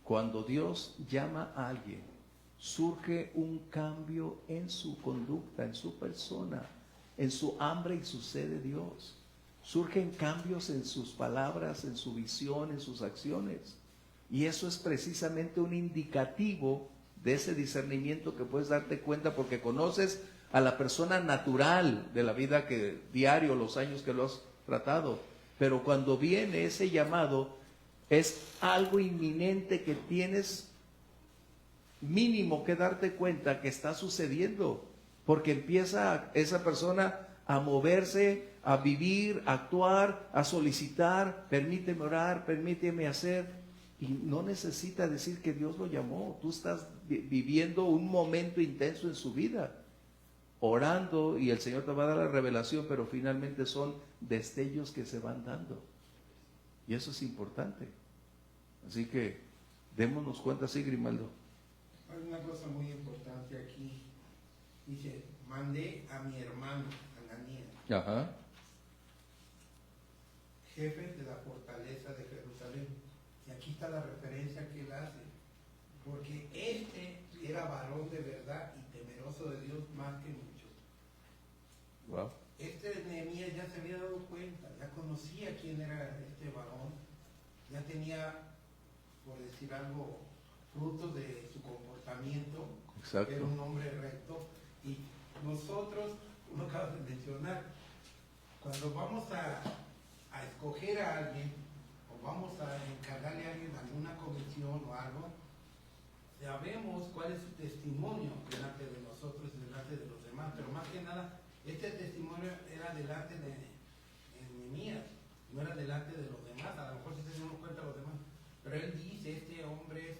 Cuando Dios llama a alguien, surge un cambio en su conducta, en su persona, en su hambre y su sed de Dios. Surgen cambios en sus palabras, en su visión, en sus acciones. Y eso es precisamente un indicativo de ese discernimiento que puedes darte cuenta porque conoces a la persona natural de la vida que diario, los años que lo has tratado. Pero cuando viene ese llamado, es algo inminente que tienes mínimo que darte cuenta que está sucediendo. Porque empieza esa persona a moverse, a vivir, a actuar, a solicitar, permíteme orar, permíteme hacer. Y no necesita decir que Dios lo llamó. Tú estás viviendo un momento intenso en su vida, orando, y el Señor te va a dar la revelación, pero finalmente son destellos que se van dando. Y eso es importante. Así que démonos cuenta, sí, Grimaldo. Hay una cosa muy importante aquí. Dice, mandé a mi hermano, Ananías, Ajá. jefe de la fortaleza de Jerusalén. Y aquí está la referencia que él hace. Porque este era varón de verdad y temeroso de Dios más que muchos. Wow. Este Nehemías ya se había dado cuenta, ya conocía quién era este varón, ya tenía, por decir algo, frutos de su comportamiento. Exacto. Era un hombre recto. Y nosotros, como acabas de mencionar, cuando vamos a escoger a alguien, o vamos a encargarle a alguien alguna comisión o algo, sabemos cuál es su testimonio delante de nosotros y delante de los demás, pero más que nada, este testimonio era delante de Nehemías, no era delante de los demás. A lo mejor si se dieron cuenta los demás, pero él dice, este hombre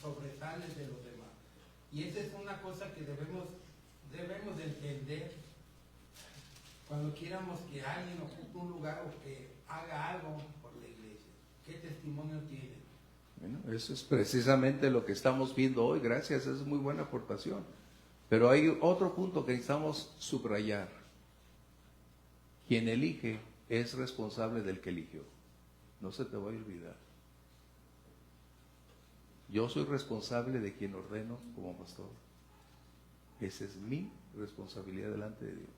sobresale de los demás. Y esa es una cosa que debemos de entender cuando quieramos que alguien ocupe un lugar o que haga algo por la iglesia. ¿Qué testimonio tiene? Bueno, eso es precisamente lo que estamos viendo hoy. Gracias, es muy buena aportación. Pero hay otro punto que necesitamos subrayar. Quien elige es responsable del que eligió. No se te vaya a olvidar. Yo soy responsable de quien ordeno como pastor. Esa es mi responsabilidad delante de Dios.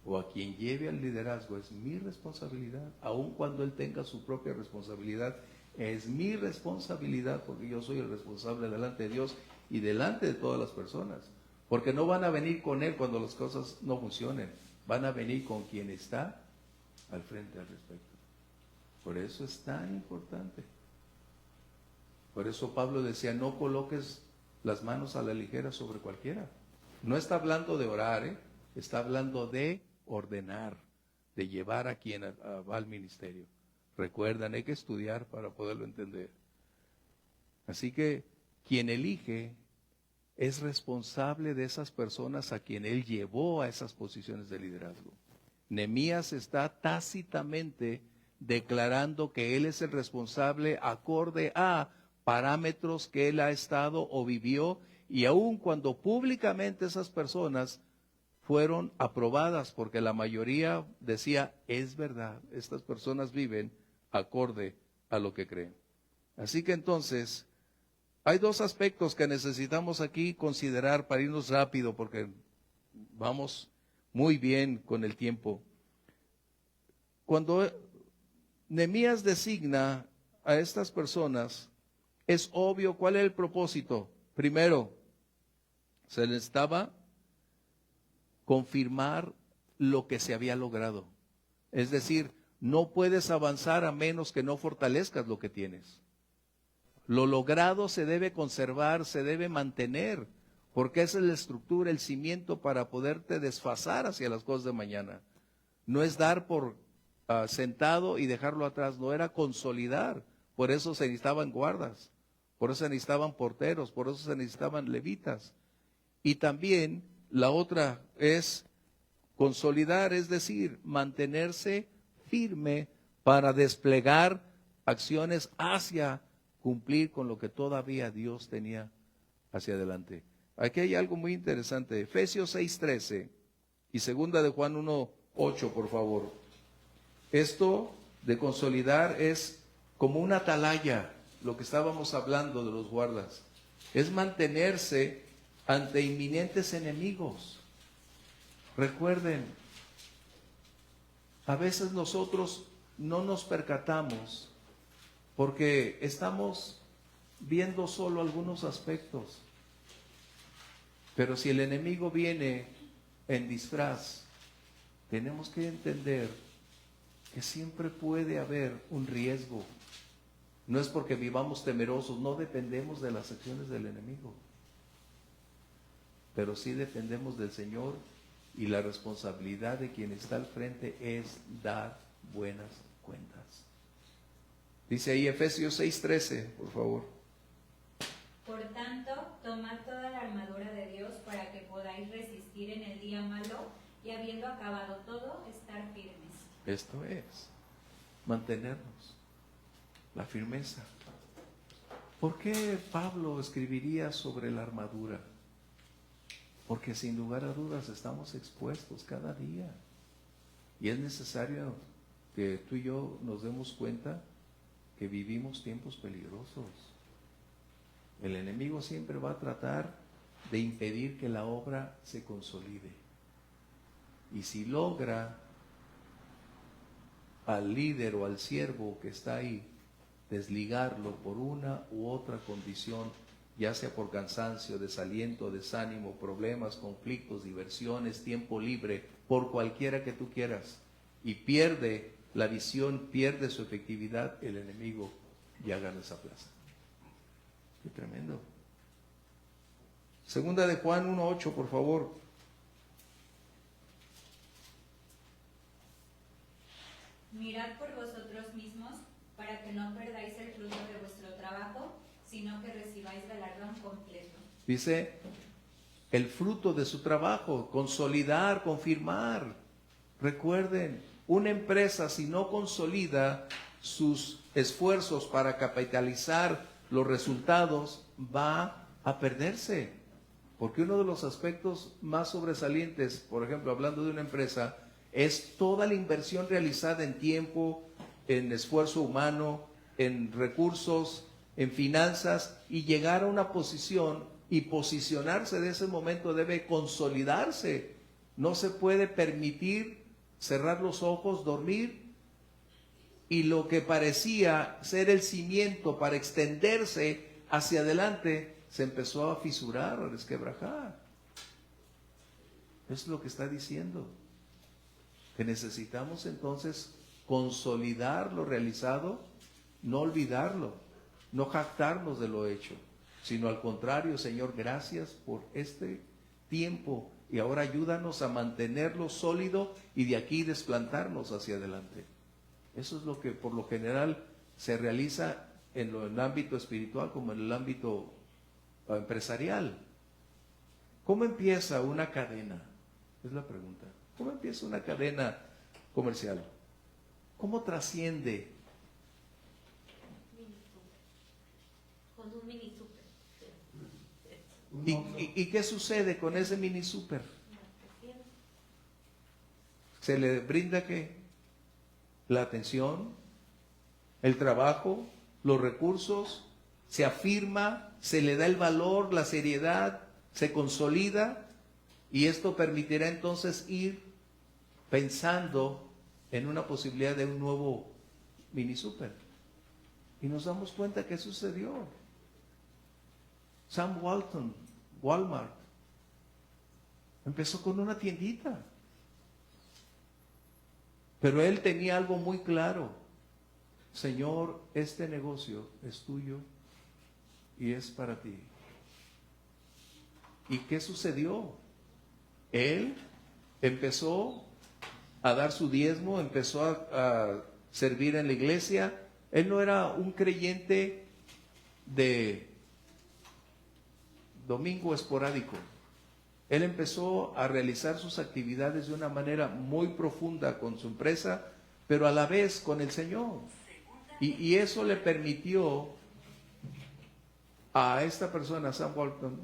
O a quien lleve al liderazgo es mi responsabilidad, aun cuando él tenga su propia responsabilidad. Es mi responsabilidad porque yo soy el responsable delante de Dios y delante de todas las personas. Porque no van a venir con él cuando las cosas no funcionen. Van a venir con quien está al frente al respecto. Por eso es tan importante. Por eso Pablo decía, no coloques las manos a la ligera sobre cualquiera. No está hablando de orar, está hablando de ordenar, de llevar a quien va al ministerio. Recuerdan, hay que estudiar para poderlo entender. Así que quien elige es responsable de esas personas a quien él llevó a esas posiciones de liderazgo. Nehemías está tácitamente declarando que él es el responsable acorde a parámetros que él ha estado o vivió, y aun cuando públicamente esas personas fueron aprobadas, porque la mayoría decía, es verdad, estas personas viven acorde a lo que creen. Así que entonces, hay dos aspectos que necesitamos aquí considerar para irnos rápido, porque vamos muy bien con el tiempo. Cuando Nehemías designa a estas personas, es obvio cuál es el propósito. Primero, se les estaba confirmar lo que se había logrado. Es decir, no puedes avanzar a menos que no fortalezcas lo que tienes. Lo logrado se debe conservar, se debe mantener, porque esa es la estructura, el cimiento para poderte desfasar hacia las cosas de mañana. No es dar por sentado y dejarlo atrás, no, era consolidar. Por eso se necesitaban guardas, por eso se necesitaban porteros, por eso se necesitaban levitas. Y también la otra es consolidar, es decir, mantenerse firme para desplegar acciones hacia cumplir con lo que todavía Dios tenía hacia adelante. Aquí hay algo muy interesante, Efesios 6:13 y segunda de Juan 1:8, por favor. Esto de consolidar es como una atalaya, lo que estábamos hablando de los guardas. Es mantenerse ante inminentes enemigos. Recuerden, a veces nosotros no nos percatamos porque estamos viendo solo algunos aspectos. Pero si el enemigo viene en disfraz, tenemos que entender que siempre puede haber un riesgo. No es porque vivamos temerosos, no dependemos de las acciones del enemigo. Pero sí dependemos del Señor y la responsabilidad de quien está al frente es dar buenas cuentas. Dice ahí Efesios 6:13, por favor. Por tanto, tomad toda la armadura de Dios para que podáis resistir en el día malo y habiendo acabado todo, estar firmes. Esto es, mantenernos, la firmeza. ¿Por qué Pablo escribiría sobre la armadura? Porque sin lugar a dudas estamos expuestos cada día. Y es necesario que tú y yo nos demos cuenta que vivimos tiempos peligrosos. El enemigo siempre va a tratar de impedir que la obra se consolide. Y si logra al líder o al siervo que está ahí desligarlo por una u otra condición, ya sea por cansancio, desaliento, desánimo, problemas, conflictos, diversiones, tiempo libre, por cualquiera que tú quieras, y pierde la visión, pierde su efectividad, el enemigo ya gana esa plaza. Qué tremendo. Segunda de Juan 1:8, por favor. Mirad por vosotros mismos para que no perdáis el fruto de vuestro trabajo, sino que recibáis galardón completo. Dice, el fruto de su trabajo, consolidar, confirmar. Recuerden, una empresa si no consolida sus esfuerzos para capitalizar los resultados, va a perderse. Porque uno de los aspectos más sobresalientes, por ejemplo, hablando de una empresa, es toda la inversión realizada en tiempo, en esfuerzo humano, en recursos, en finanzas, y llegar a una posición y posicionarse de ese momento debe consolidarse. No se puede permitir cerrar los ojos, dormir, y lo que parecía ser el cimiento para extenderse hacia adelante se empezó a fisurar, a resquebrajar. Es lo que está diciendo. Que necesitamos entonces consolidar lo realizado, no olvidarlo, no jactarnos de lo hecho, sino al contrario, Señor, gracias por este tiempo y ahora ayúdanos a mantenerlo sólido y de aquí desplantarnos hacia adelante. Eso es lo que por lo general se realiza en el ámbito espiritual como en el ámbito empresarial. ¿Cómo empieza una cadena? Es la pregunta. ¿Cómo empieza una cadena comercial? ¿Cómo trasciende? Con un mini super. ¿Y qué sucede con ese mini super? ¿Se le brinda qué? La atención, el trabajo, los recursos, se afirma, se le da el valor, la seriedad, se consolida, y esto permitirá entonces ir pensando en una posibilidad de un nuevo mini super. Y nos damos cuenta que sucedió. Sam Walton, Walmart, empezó con una tiendita. Pero él tenía algo muy claro. Señor, este negocio es tuyo y es para ti. ¿Y qué sucedió? Él empezó a dar su diezmo, empezó a servir en la iglesia. Él no era un creyente de domingo esporádico. Él empezó a realizar sus actividades de una manera muy profunda con su empresa, pero a la vez con el Señor. Y eso le permitió a esta persona, Sam Walton,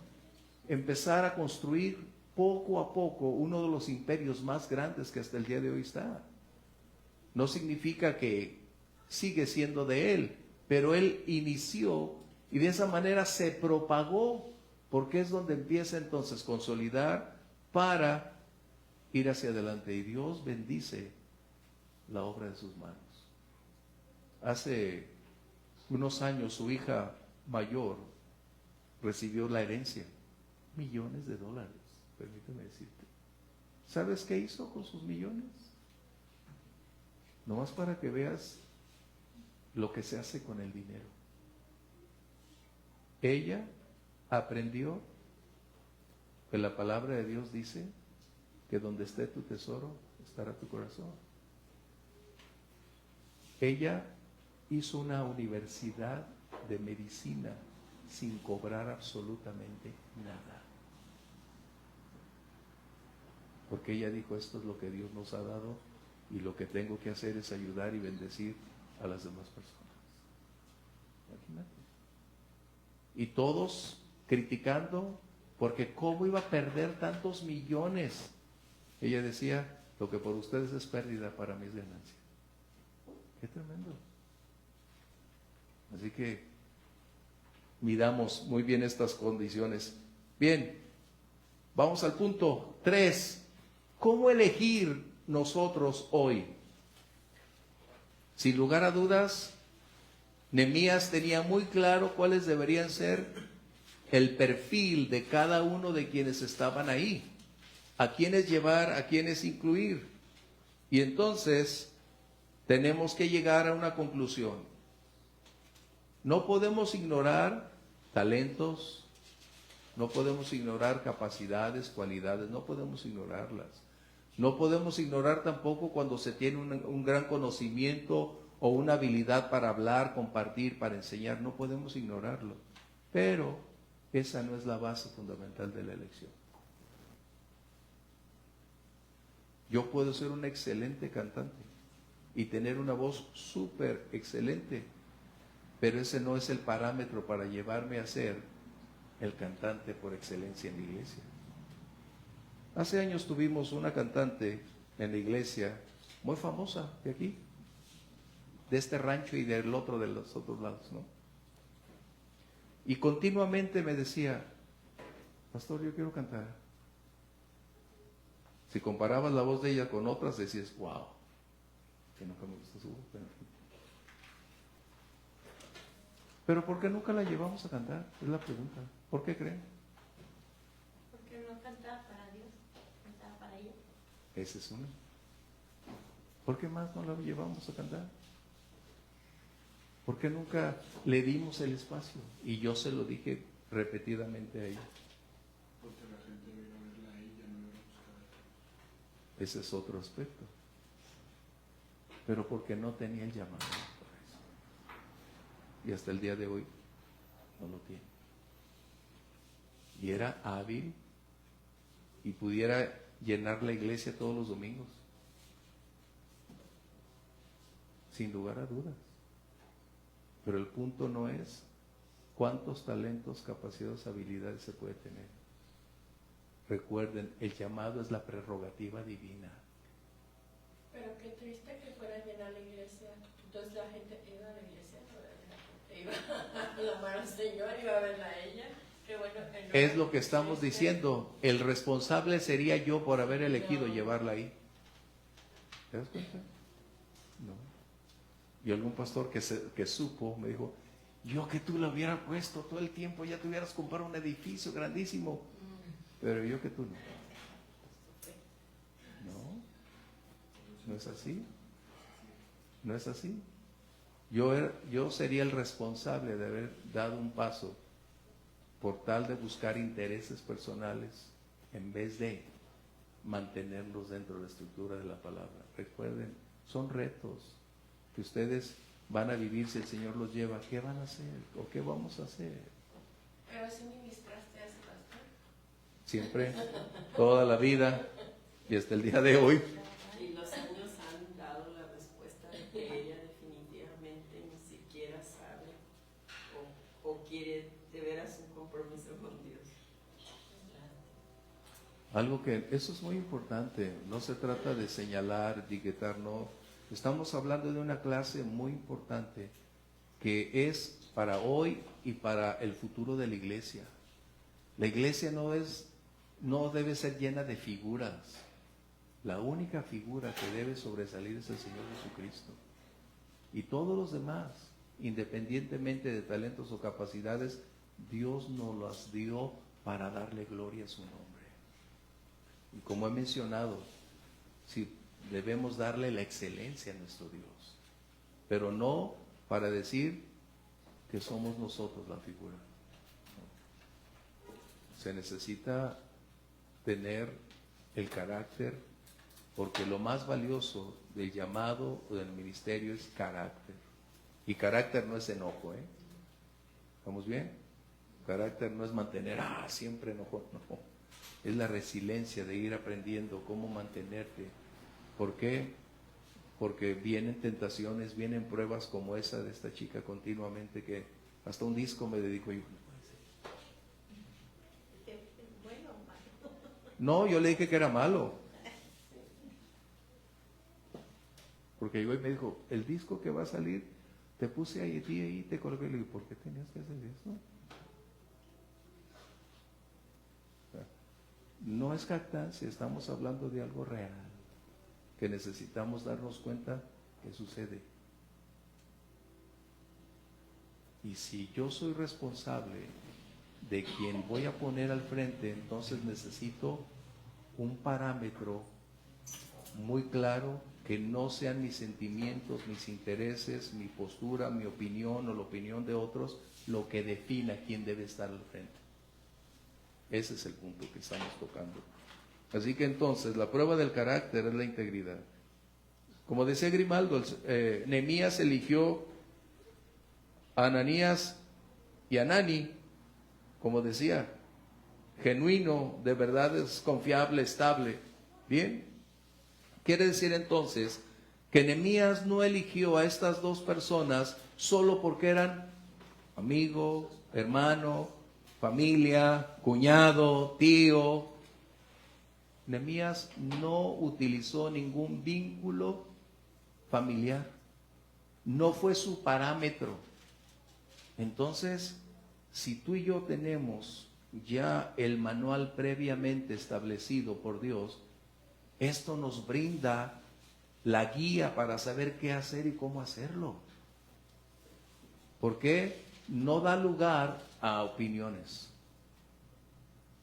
empezar a construir poco a poco uno de los imperios más grandes que hasta el día de hoy está. No significa que sigue siendo de él, pero él inició y de esa manera se propagó, porque es donde empieza entonces a consolidar para ir hacia adelante. Y Dios bendice la obra de sus manos. Hace unos años su hija mayor recibió la herencia, millones de dólares, permíteme decirte. ¿Sabes qué hizo con sus millones? Nomás para que veas lo que se hace con el dinero. Ella aprendió que la palabra de Dios dice que donde esté tu tesoro, estará tu corazón. Ella hizo una universidad de medicina sin cobrar absolutamente nada. Porque ella dijo, esto es lo que Dios nos ha dado y lo que tengo que hacer es ayudar y bendecir a las demás personas. Imagínate. Y todos criticando, porque cómo iba a perder tantos millones. Ella decía, lo que por ustedes es pérdida, para mí es ganancia. Qué tremendo. Así que midamos muy bien estas condiciones. Bien, vamos al punto 3. ¿Cómo elegir nosotros hoy? Sin lugar a dudas, Nehemías tenía muy claro cuáles deberían ser el perfil de cada uno de quienes estaban ahí, a quienes llevar, a quienes incluir. Y entonces tenemos que llegar a una conclusión. No podemos ignorar talentos, no podemos ignorar capacidades, cualidades, no podemos ignorarlas. No podemos ignorar tampoco cuando se tiene un gran conocimiento o una habilidad para hablar, compartir, para enseñar, no podemos ignorarlo. Pero esa no es la base fundamental de la elección. Yo puedo ser un excelente cantante y tener una voz súper excelente, pero ese no es el parámetro para llevarme a ser el cantante por excelencia en la iglesia. Hace años tuvimos una cantante en la iglesia muy famosa de aquí, de este rancho y del otro de los otros lados, ¿no? Y continuamente me decía, pastor, yo quiero cantar. Si comparabas la voz de ella con otras, decías, wow, que nunca me gustó su voz. Pero ¿por qué nunca la llevamos a cantar? Es la pregunta. ¿Por qué creen? Porque no cantaba para Dios, cantaba para ella. Ese es uno. ¿Por qué más no la llevamos a cantar? ¿Por qué nunca le dimos el espacio? Y yo se lo dije repetidamente a ella. Porque la gente viene a verla a ella, no viene a buscar a Dios. Ese es otro aspecto. Pero porque no tenía el llamado para eso. Y hasta el día de hoy no lo tiene. Y era hábil y pudiera llenar la iglesia todos los domingos. Sin lugar a dudas. Pero el punto no es cuántos talentos, capacidades, habilidades se puede tener. Recuerden, el llamado es la prerrogativa divina. Pero qué triste que fuera a llenar la iglesia. Entonces la gente iba a la iglesia, iba a llamar al Señor, iba a verla a ella. Qué bueno, es lo que estamos diciendo. El responsable sería yo por haber elegido llevarla ahí. ¿Te das cuenta? No. Y algún pastor que supo me dijo, yo que tú la hubieras puesto todo el tiempo, ya te hubieras comprado un edificio grandísimo. Pero yo que tú no. No, no es así. ¿No es así? Yo sería el responsable de haber dado un paso por tal de buscar intereses personales en vez de mantenerlos dentro de la estructura de la palabra. Recuerden, son retos que ustedes van a vivir si el Señor los lleva. ¿Qué van a hacer? ¿O qué vamos a hacer? Pero si ministraste a ese pastor. Siempre, toda la vida y hasta el día de hoy. Y los años han dado la respuesta de que ella definitivamente ni siquiera sabe o quiere de veras un compromiso con Dios. Algo que, eso es muy importante, no se trata de señalar, etiquetar, no. Estamos hablando de una clase muy importante que es para hoy y para el futuro de la iglesia. La iglesia no debe ser llena de figuras. La única figura que debe sobresalir es el Señor Jesucristo. Y todos los demás, independientemente de talentos o capacidades, Dios nos las dio para darle gloria a su nombre. Y como he mencionado, sí, debemos darle la excelencia a nuestro Dios, pero no para decir que somos nosotros la figura. No. Se necesita tener el carácter, porque lo más valioso del llamado o del ministerio es carácter. Y carácter no es enojo, ¿eh? ¿Estamos bien? Carácter no es mantener, siempre enojo, no. Es la resiliencia de ir aprendiendo cómo mantenerte. ¿Por qué? Porque vienen tentaciones, vienen pruebas como esa de esta chica continuamente, que hasta un disco me dedico yo. Bueno, malo. No, yo le dije que era malo. Porque llegó y me dijo, el disco que va a salir, te puse ahí, te colgué. Le digo, ¿por qué tenías que hacer eso? No es jactancia, estamos hablando de algo real, que necesitamos darnos cuenta que sucede. Y si yo soy responsable de quien voy a poner al frente, entonces necesito un parámetro muy claro, que no sean mis sentimientos, mis intereses, mi postura, mi opinión o la opinión de otros lo que defina quién debe estar al frente. Ese es el punto que estamos tocando. Así que entonces la prueba del carácter es la integridad. Como decía Grimaldo, Nehemías eligió a Ananías y Anani, como decía, genuino, de verdad es confiable, estable. Bien, quiere decir entonces que Nehemías no eligió a estas dos personas solo porque eran amigo, hermano, familia, cuñado, tío. Nehemías no utilizó ningún vínculo familiar. No fue su parámetro. Entonces, si tú y yo tenemos ya el manual previamente establecido por Dios, esto nos brinda la guía para saber qué hacer y cómo hacerlo. ¿Por qué? No da lugar a opiniones.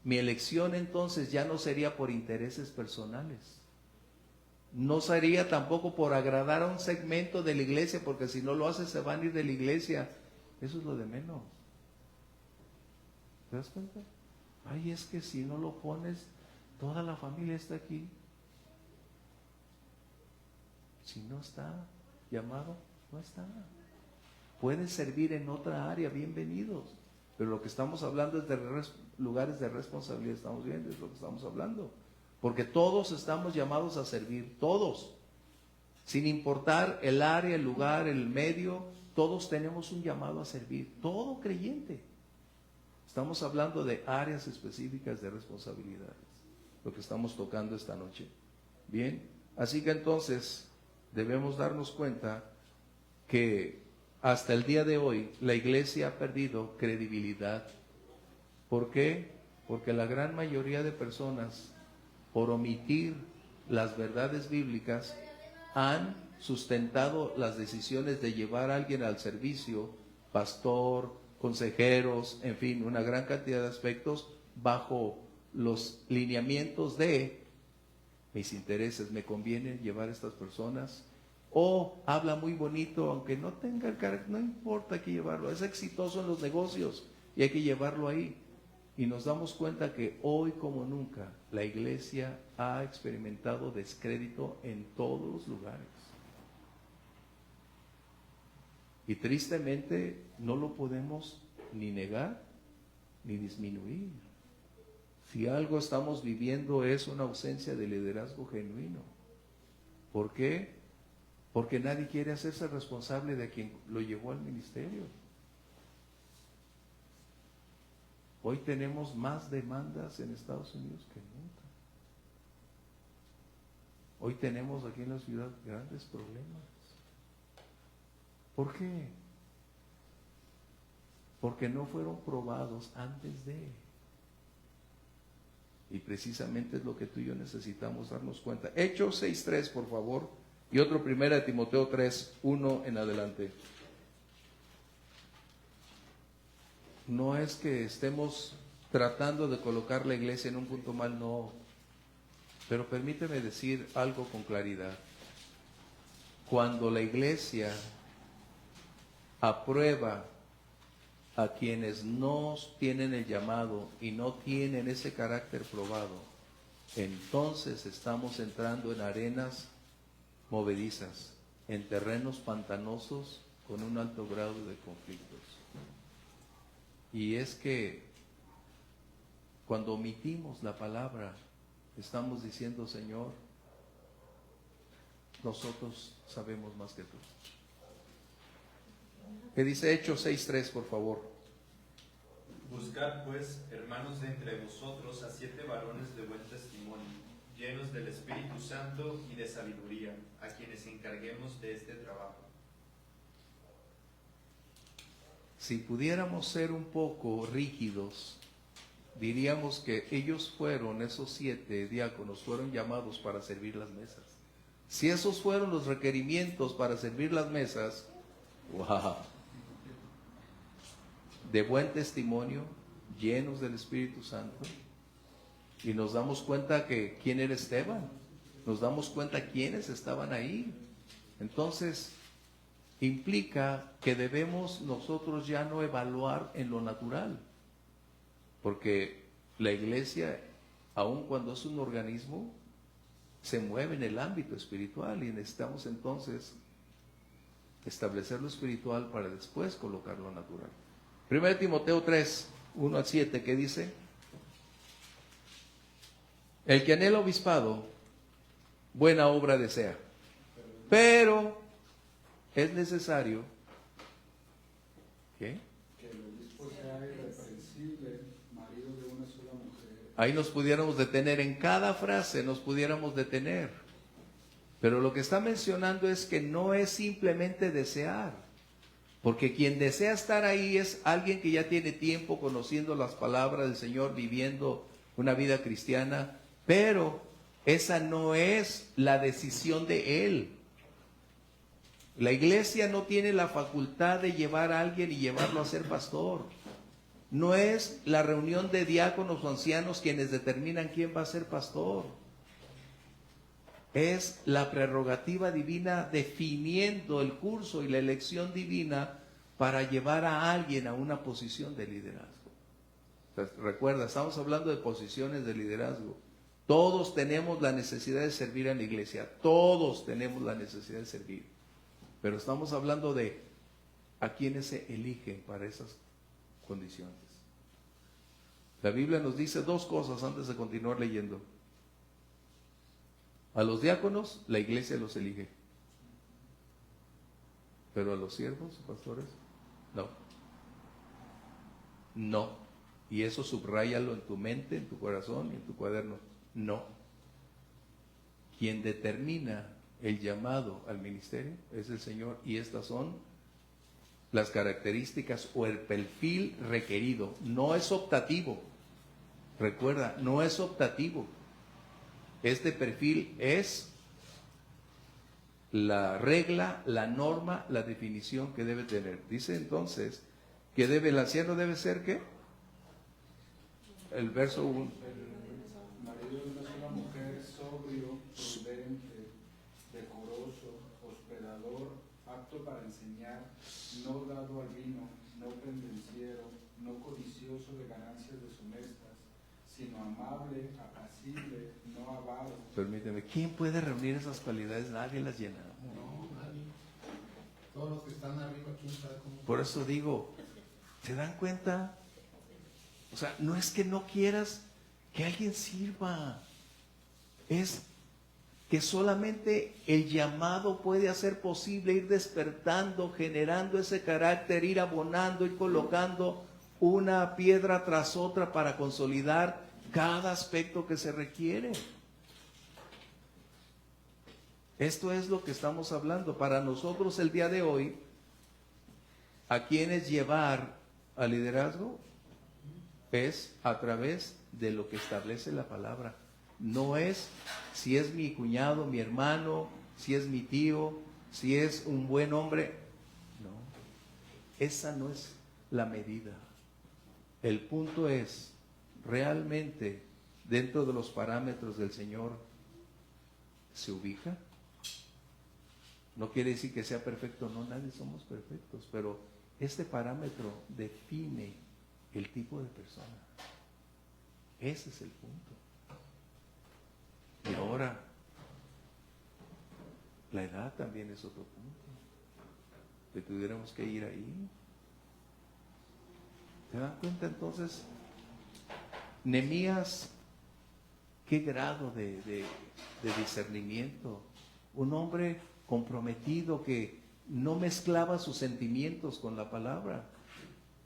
Mi elección entonces ya no sería por intereses personales. No sería tampoco por agradar a un segmento de la iglesia, porque si no lo haces se van a ir de la iglesia. Eso es lo de menos. ¿Te das cuenta? Ay, es que si no lo pones, toda la familia está aquí. Si no está llamado, no está. Pueden servir en otra área, bienvenidos. Pero lo que estamos hablando es de lugares de responsabilidad, estamos viendo, es lo que estamos hablando. Porque todos estamos llamados a servir, todos. Sin importar el área, el lugar, el medio, todos tenemos un llamado a servir, todo creyente. Estamos hablando de áreas específicas de responsabilidades, lo que estamos tocando esta noche. Bien, así que entonces debemos darnos cuenta que hasta el día de hoy la iglesia ha perdido credibilidad. ¿Por qué? Porque la gran mayoría de personas, por omitir las verdades bíblicas, han sustentado las decisiones de llevar a alguien al servicio, pastor, consejeros, en fin, una gran cantidad de aspectos, bajo los lineamientos de mis intereses. ¿Me conviene llevar a estas personas? o habla muy bonito, aunque no tenga el carácter, no importa, hay que llevarlo. Es exitoso en los negocios y hay que llevarlo ahí. Y nos damos cuenta que hoy como nunca la iglesia ha experimentado descrédito en todos los lugares. Y tristemente no lo podemos ni negar ni disminuir. Si algo estamos viviendo es una ausencia de liderazgo genuino. ¿Por qué? Porque nadie quiere hacerse responsable de quien lo llevó al ministerio. Hoy tenemos más demandas en Estados Unidos que nunca. Hoy tenemos aquí en la ciudad grandes problemas. ¿Por qué? Porque no fueron probados antes de. Y precisamente es lo que tú y yo necesitamos darnos cuenta. Hechos 6:3, por favor. Y otro 1 Timoteo 3:1 en adelante. No es que estemos tratando de colocar la iglesia en un punto mal, no. Pero permíteme decir algo con claridad. Cuando la iglesia aprueba a quienes no tienen el llamado y no tienen ese carácter probado, entonces estamos entrando en arenas movedizas, en terrenos pantanosos con un alto grado de conflictos. Y es que cuando omitimos la palabra, estamos diciendo, Señor, nosotros sabemos más que tú. ¿Qué dice Hechos 6:3, por favor? Buscad pues, hermanos, de entre vosotros a 7 varones de buen testimonio, llenos del Espíritu Santo y de sabiduría, a quienes encarguemos de este trabajo. Si pudiéramos ser un poco rígidos, diríamos que ellos fueron, esos 7 diáconos, fueron llamados para servir las mesas. Si esos fueron los requerimientos para servir las mesas, ¡wow! De buen testimonio, llenos del Espíritu Santo, y nos damos cuenta que quién era Esteban, nos damos cuenta quiénes estaban ahí. Entonces implica que debemos nosotros ya no evaluar en lo natural, porque la iglesia, aun cuando es un organismo, se mueve en el ámbito espiritual y necesitamos entonces establecer lo espiritual para después colocar lo natural. 1 Timoteo 3:1-7, ¿qué dice? El que anhela obispado, buena obra desea, pero es necesario ¿qué? Que el obispo sea irreprensible, marido de una sola mujer. Ahí nos pudiéramos detener, en cada frase nos pudiéramos detener. Pero lo que está mencionando es que no es simplemente desear, porque quien desea estar ahí es alguien que ya tiene tiempo conociendo las palabras del Señor, viviendo una vida cristiana, pero esa no es la decisión de él. La iglesia no tiene la facultad de llevar a alguien y llevarlo a ser pastor. No es la reunión de diáconos o ancianos quienes determinan quién va a ser pastor. Es la prerrogativa divina definiendo el curso y la elección divina para llevar a alguien a una posición de liderazgo. Entonces, recuerda, estamos hablando de posiciones de liderazgo. Todos tenemos la necesidad de servir en la iglesia. Todos tenemos la necesidad de servir. Pero estamos hablando de a quienes se eligen para esas condiciones. La Biblia nos dice 2 cosas antes de continuar leyendo. A los diáconos, la iglesia los elige. Pero a los siervos, pastores, no. No. Y eso subráyalo en tu mente, en tu corazón y en tu cuaderno. No. Quien determina el llamado al ministerio es el Señor, y estas son las características o el perfil requerido. No es optativo. Recuerda, no es optativo. Este perfil es la regla, la norma, la definición que debe tener. Dice entonces que el anciano debe ser ¿qué? El verso 1. El marido de una sola mujer, sobrio, prudente, decoroso, hospedado dado al vino, no pendenciero, no codicioso de ganancias deshonestas, sino amable, apacible, no avaro. Permíteme, ¿quién puede reunir esas cualidades? Nadie las llena. No, nadie. Todos los que están arriba, quién sabe cómo. Por eso digo, ¿se dan cuenta? O sea, no es que no quieras que alguien sirva, es que solamente el llamado puede hacer posible ir despertando, generando ese carácter, ir abonando, ir colocando una piedra tras otra para consolidar cada aspecto que se requiere. Esto es lo que estamos hablando. Para nosotros el día de hoy, ¿a quiénes llevar al liderazgo? Es a través de lo que establece la palabra. No es si es mi cuñado, mi hermano, si es mi tío, si es un buen hombre. No, esa no es la medida. El punto es, ¿realmente dentro de los parámetros del Señor se ubica? No quiere decir que sea perfecto, no, nadie somos perfectos, pero este parámetro define el tipo de persona. Ese es el punto. Y ahora, la edad también es otro punto, que tuviéramos que ir ahí. ¿Se dan cuenta entonces? Nehemías, ¿qué grado de discernimiento? Un hombre comprometido que no mezclaba sus sentimientos con la palabra,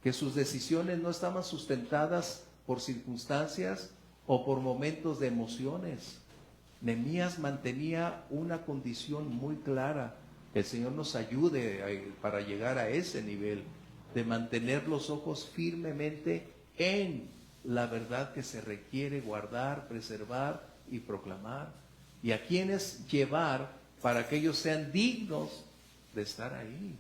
que sus decisiones no estaban sustentadas por circunstancias o por momentos de emociones. Nehemías mantenía una condición muy clara. El Señor nos ayude para llegar a ese nivel de mantener los ojos firmemente en la verdad que se requiere guardar, preservar y proclamar. Y a quienes llevar para que ellos sean dignos de estar ahí.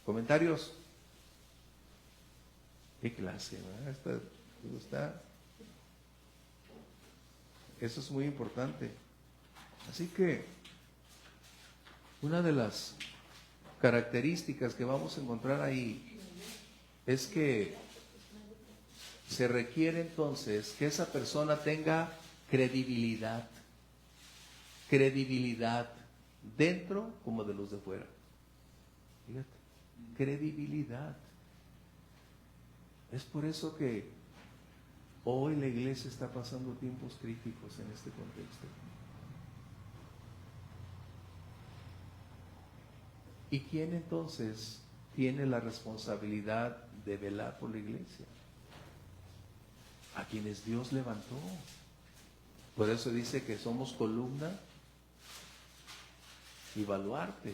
¿Comentarios? ¿Qué clase? Eso es muy importante. Así que una de las características que vamos a encontrar ahí es que se requiere entonces que esa persona tenga credibilidad dentro como de los de fuera. Fíjate, credibilidad. Es por eso que hoy la iglesia está pasando tiempos críticos en este contexto. ¿Y quién entonces tiene la responsabilidad de velar por la iglesia? A quienes Dios levantó. Por eso dice que somos columna y baluarte.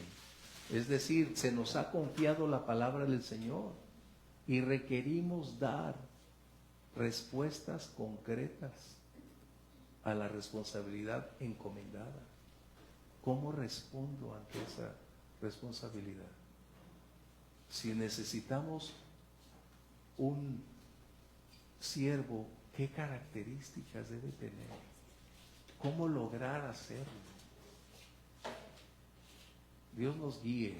Es decir, se nos ha confiado la palabra del Señor y requerimos dar respuestas concretas a la responsabilidad encomendada. ¿Cómo respondo ante esa responsabilidad? Si necesitamos un siervo, ¿qué características debe tener? ¿Cómo lograr hacerlo? Dios nos guíe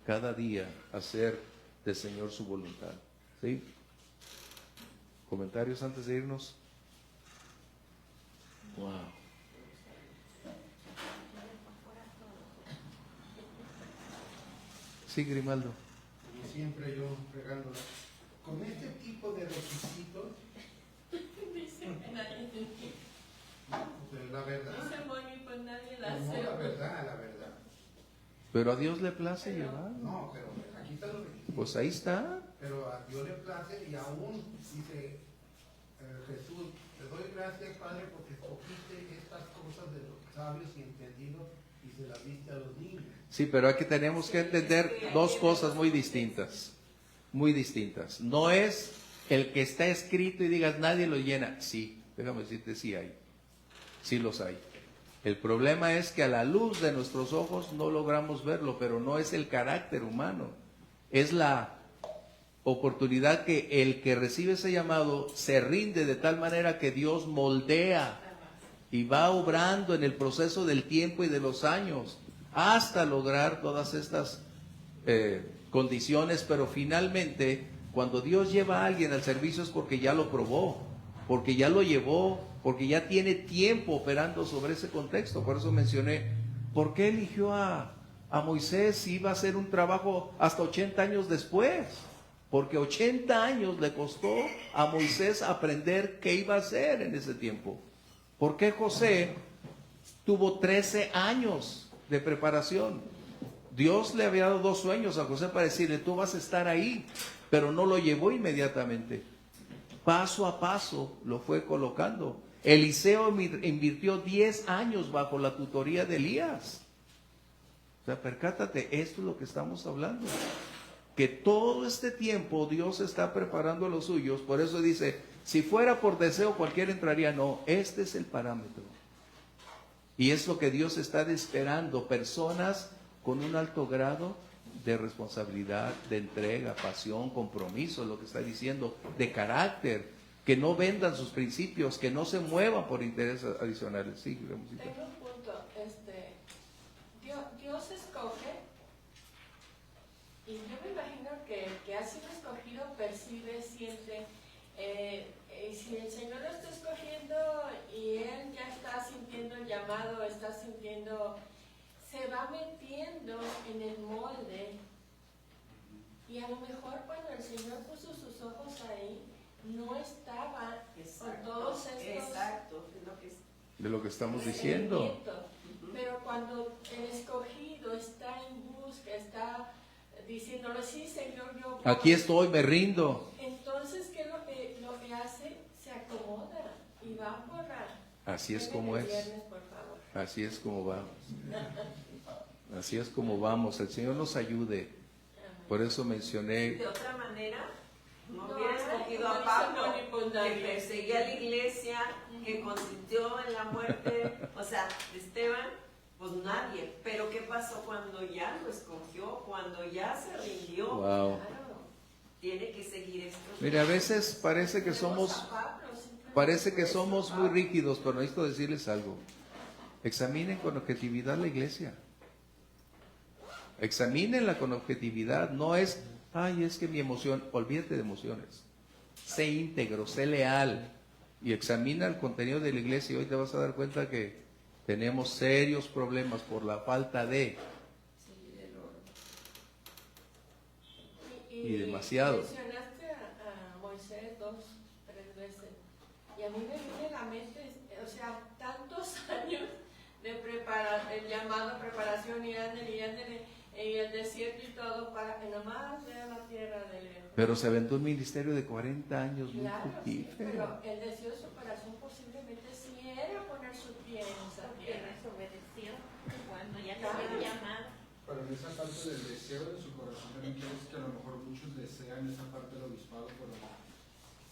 cada día a hacer del Señor su voluntad. ¿Sí? ¿Comentarios antes de irnos? Wow. Sí, Grimaldo. Y siempre yo regándola. Con este tipo de requisitos, pues la verdad. Dice Moni, pues nadie la No, hace. la verdad. Pero a Dios le place llevar. No, pero aquí está lo que. Pues ahí está. Pero a Dios le place y aún dice Jesús, te doy gracias, Padre, porque escogiste estas cosas de los sabios y entendidos y se las diste a los niños. Sí, pero aquí tenemos que entender dos cosas muy distintas. Muy distintas. No es el que está escrito y digas nadie lo llena. Sí, déjame decirte, sí hay. Sí los hay. El problema es que a la luz de nuestros ojos no logramos verlo, pero no es el carácter humano. Es la oportunidad que el que recibe ese llamado se rinde de tal manera que Dios moldea y va obrando en el proceso del tiempo y de los años hasta lograr todas estas condiciones, pero finalmente cuando Dios lleva a alguien al servicio es porque ya lo probó, porque ya lo llevó, porque ya tiene tiempo operando sobre ese contexto. Por eso mencioné, ¿por qué eligió a Moisés si iba a hacer un trabajo hasta 80 años después? Porque 80 años le costó a Moisés aprender qué iba a hacer en ese tiempo. ¿Por qué José tuvo 13 años de preparación? Dios le había dado 2 sueños a José para decirle, tú vas a estar ahí, pero no lo llevó inmediatamente. Paso a paso lo fue colocando. Eliseo invirtió 10 años bajo la tutoría de Elías. O sea, percátate, esto es lo que estamos hablando. Que todo este tiempo Dios está preparando a los suyos. Por eso dice, si fuera por deseo cualquiera entraría. No, este es el parámetro. Y es lo que Dios está esperando. Personas con un alto grado de responsabilidad, de entrega, pasión, compromiso, lo que está diciendo, de carácter, que no vendan sus principios, que no se muevan por intereses adicionales. Sí, tengo un punto. Dios escoge, y yo me imagino que ha sido escogido, percibe, siente. Si el Señor lo está escogiendo y Él ya está sintiendo el llamado, está sintiendo, se va metiendo en el molde. Y a lo mejor cuando el Señor puso sus ojos ahí, no estaba con todos estos... Exacto, es lo que es. De lo que estamos diciendo. Pero cuando el escogido está en busca, está diciéndole, sí, Señor, yo... Aquí estoy, me rindo. Entonces, ¿qué es lo que hace? Se acomoda y va por la... Así es como es. Viernes, por favor. Así es como vamos. Así es como vamos. El Señor nos ayude. Por eso mencioné. De otra manera, no No, hubiera escogido a no Pablo, hizo ni con que nadie. perseguía a la iglesia, que consintió en la muerte, o sea, de Esteban, pues nadie. Pero ¿qué pasó cuando ya lo escogió? Cuando ya se rindió. Wow. Claro, tiene que seguir esto. Mire, a veces parece que somos muy rígidos, pero necesito decirles algo. Examinen con objetividad la iglesia. Examínenla con objetividad. No es, ay, es que mi emoción, olvídate de emociones. Sé íntegro, sé leal y examina el contenido de la iglesia y hoy te vas a dar cuenta que tenemos serios problemas por la falta de y demasiado. Mencionaste a Moisés 2, 3 veces y a mí me viene a la mente, o sea, tantos años de el llamado preparación y ándale en el desierto y todo para que nomás vea la tierra de lejos. Pero se aventó un ministerio de 40 años muy Claro, sí, fructífero. pero el deseo de su corazón posiblemente sí era poner su pie en esa tierra. Desobedeció cuando ya Claro. te había llamado. Pero en esa parte del deseo de su corazón también crees que a lo mejor muchos desean esa parte del obispado,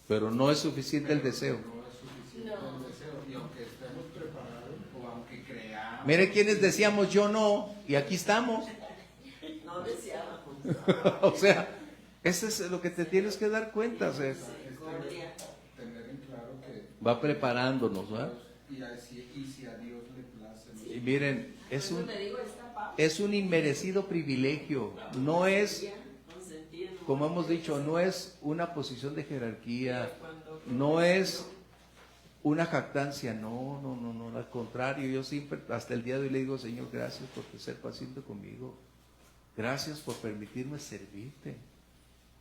Pero no es suficiente el deseo. no es suficiente No. el deseo. Y aunque estemos preparados o aunque creamos... Mire quienes decíamos yo no y aquí estamos. No deseaba. O sea, eso es lo que te tienes que dar cuenta. O sea, tener en claro que... va preparándonos, ¿verdad? Y si a Dios le place... ¿no? Y miren, es Por eso un, te digo, está Pablo. es un inmerecido privilegio. No es, como hemos dicho, no es una posición de jerarquía, no es una jactancia, no, al contrario, yo siempre, hasta el día de hoy le digo, Señor, gracias por ser paciente conmigo, gracias por permitirme servirte,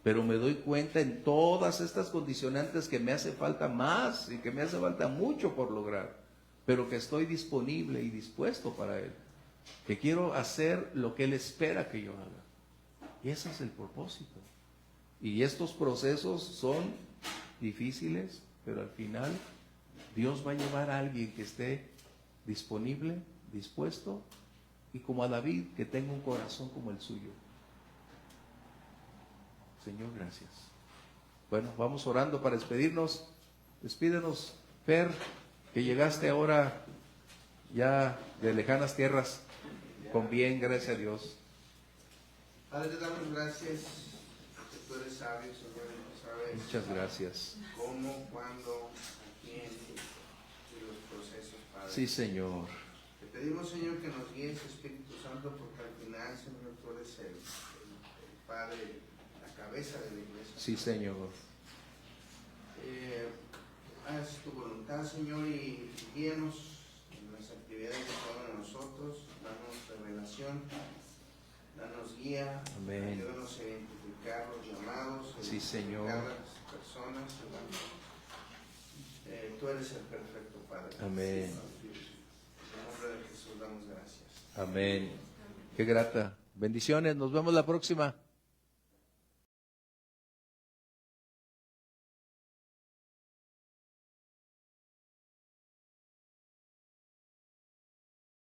pero me doy cuenta en todas estas condicionantes que me hace falta más y que me hace falta mucho por lograr, pero que estoy disponible y dispuesto para Él, que quiero hacer lo que Él espera que yo haga, y ese es el propósito. Y estos procesos son difíciles, pero al final Dios va a llevar a alguien que esté disponible, dispuesto, y como a David, que tenga un corazón como el suyo. Señor, gracias. Bueno, vamos orando para despedirnos. Despídenos, Fer, que llegaste ahora ya de lejanas tierras, con bien, gracias a Dios. Padre, te damos gracias, que tú eres sabio, Señor, y tú sabes Muchas gracias. cómo, cuándo, a quién, y los procesos, Padre. Sí, Señor. Te pedimos, Señor, que nos guíes, Espíritu Santo, porque al final, Señor, tú eres el Padre, la cabeza de la iglesia. Sí, Señor. Haz tu voluntad, Señor, y guíanos en las actividades de cada uno de nosotros. Danos revelación, danos guía. Amén. Ayúdanos a identificar los llamados, a Sí, identificar Señor. las personas. Tú eres el perfecto Padre. Amén. En el nombre de Jesús damos gracias. Amén. Qué grata. Bendiciones. Nos vemos la próxima.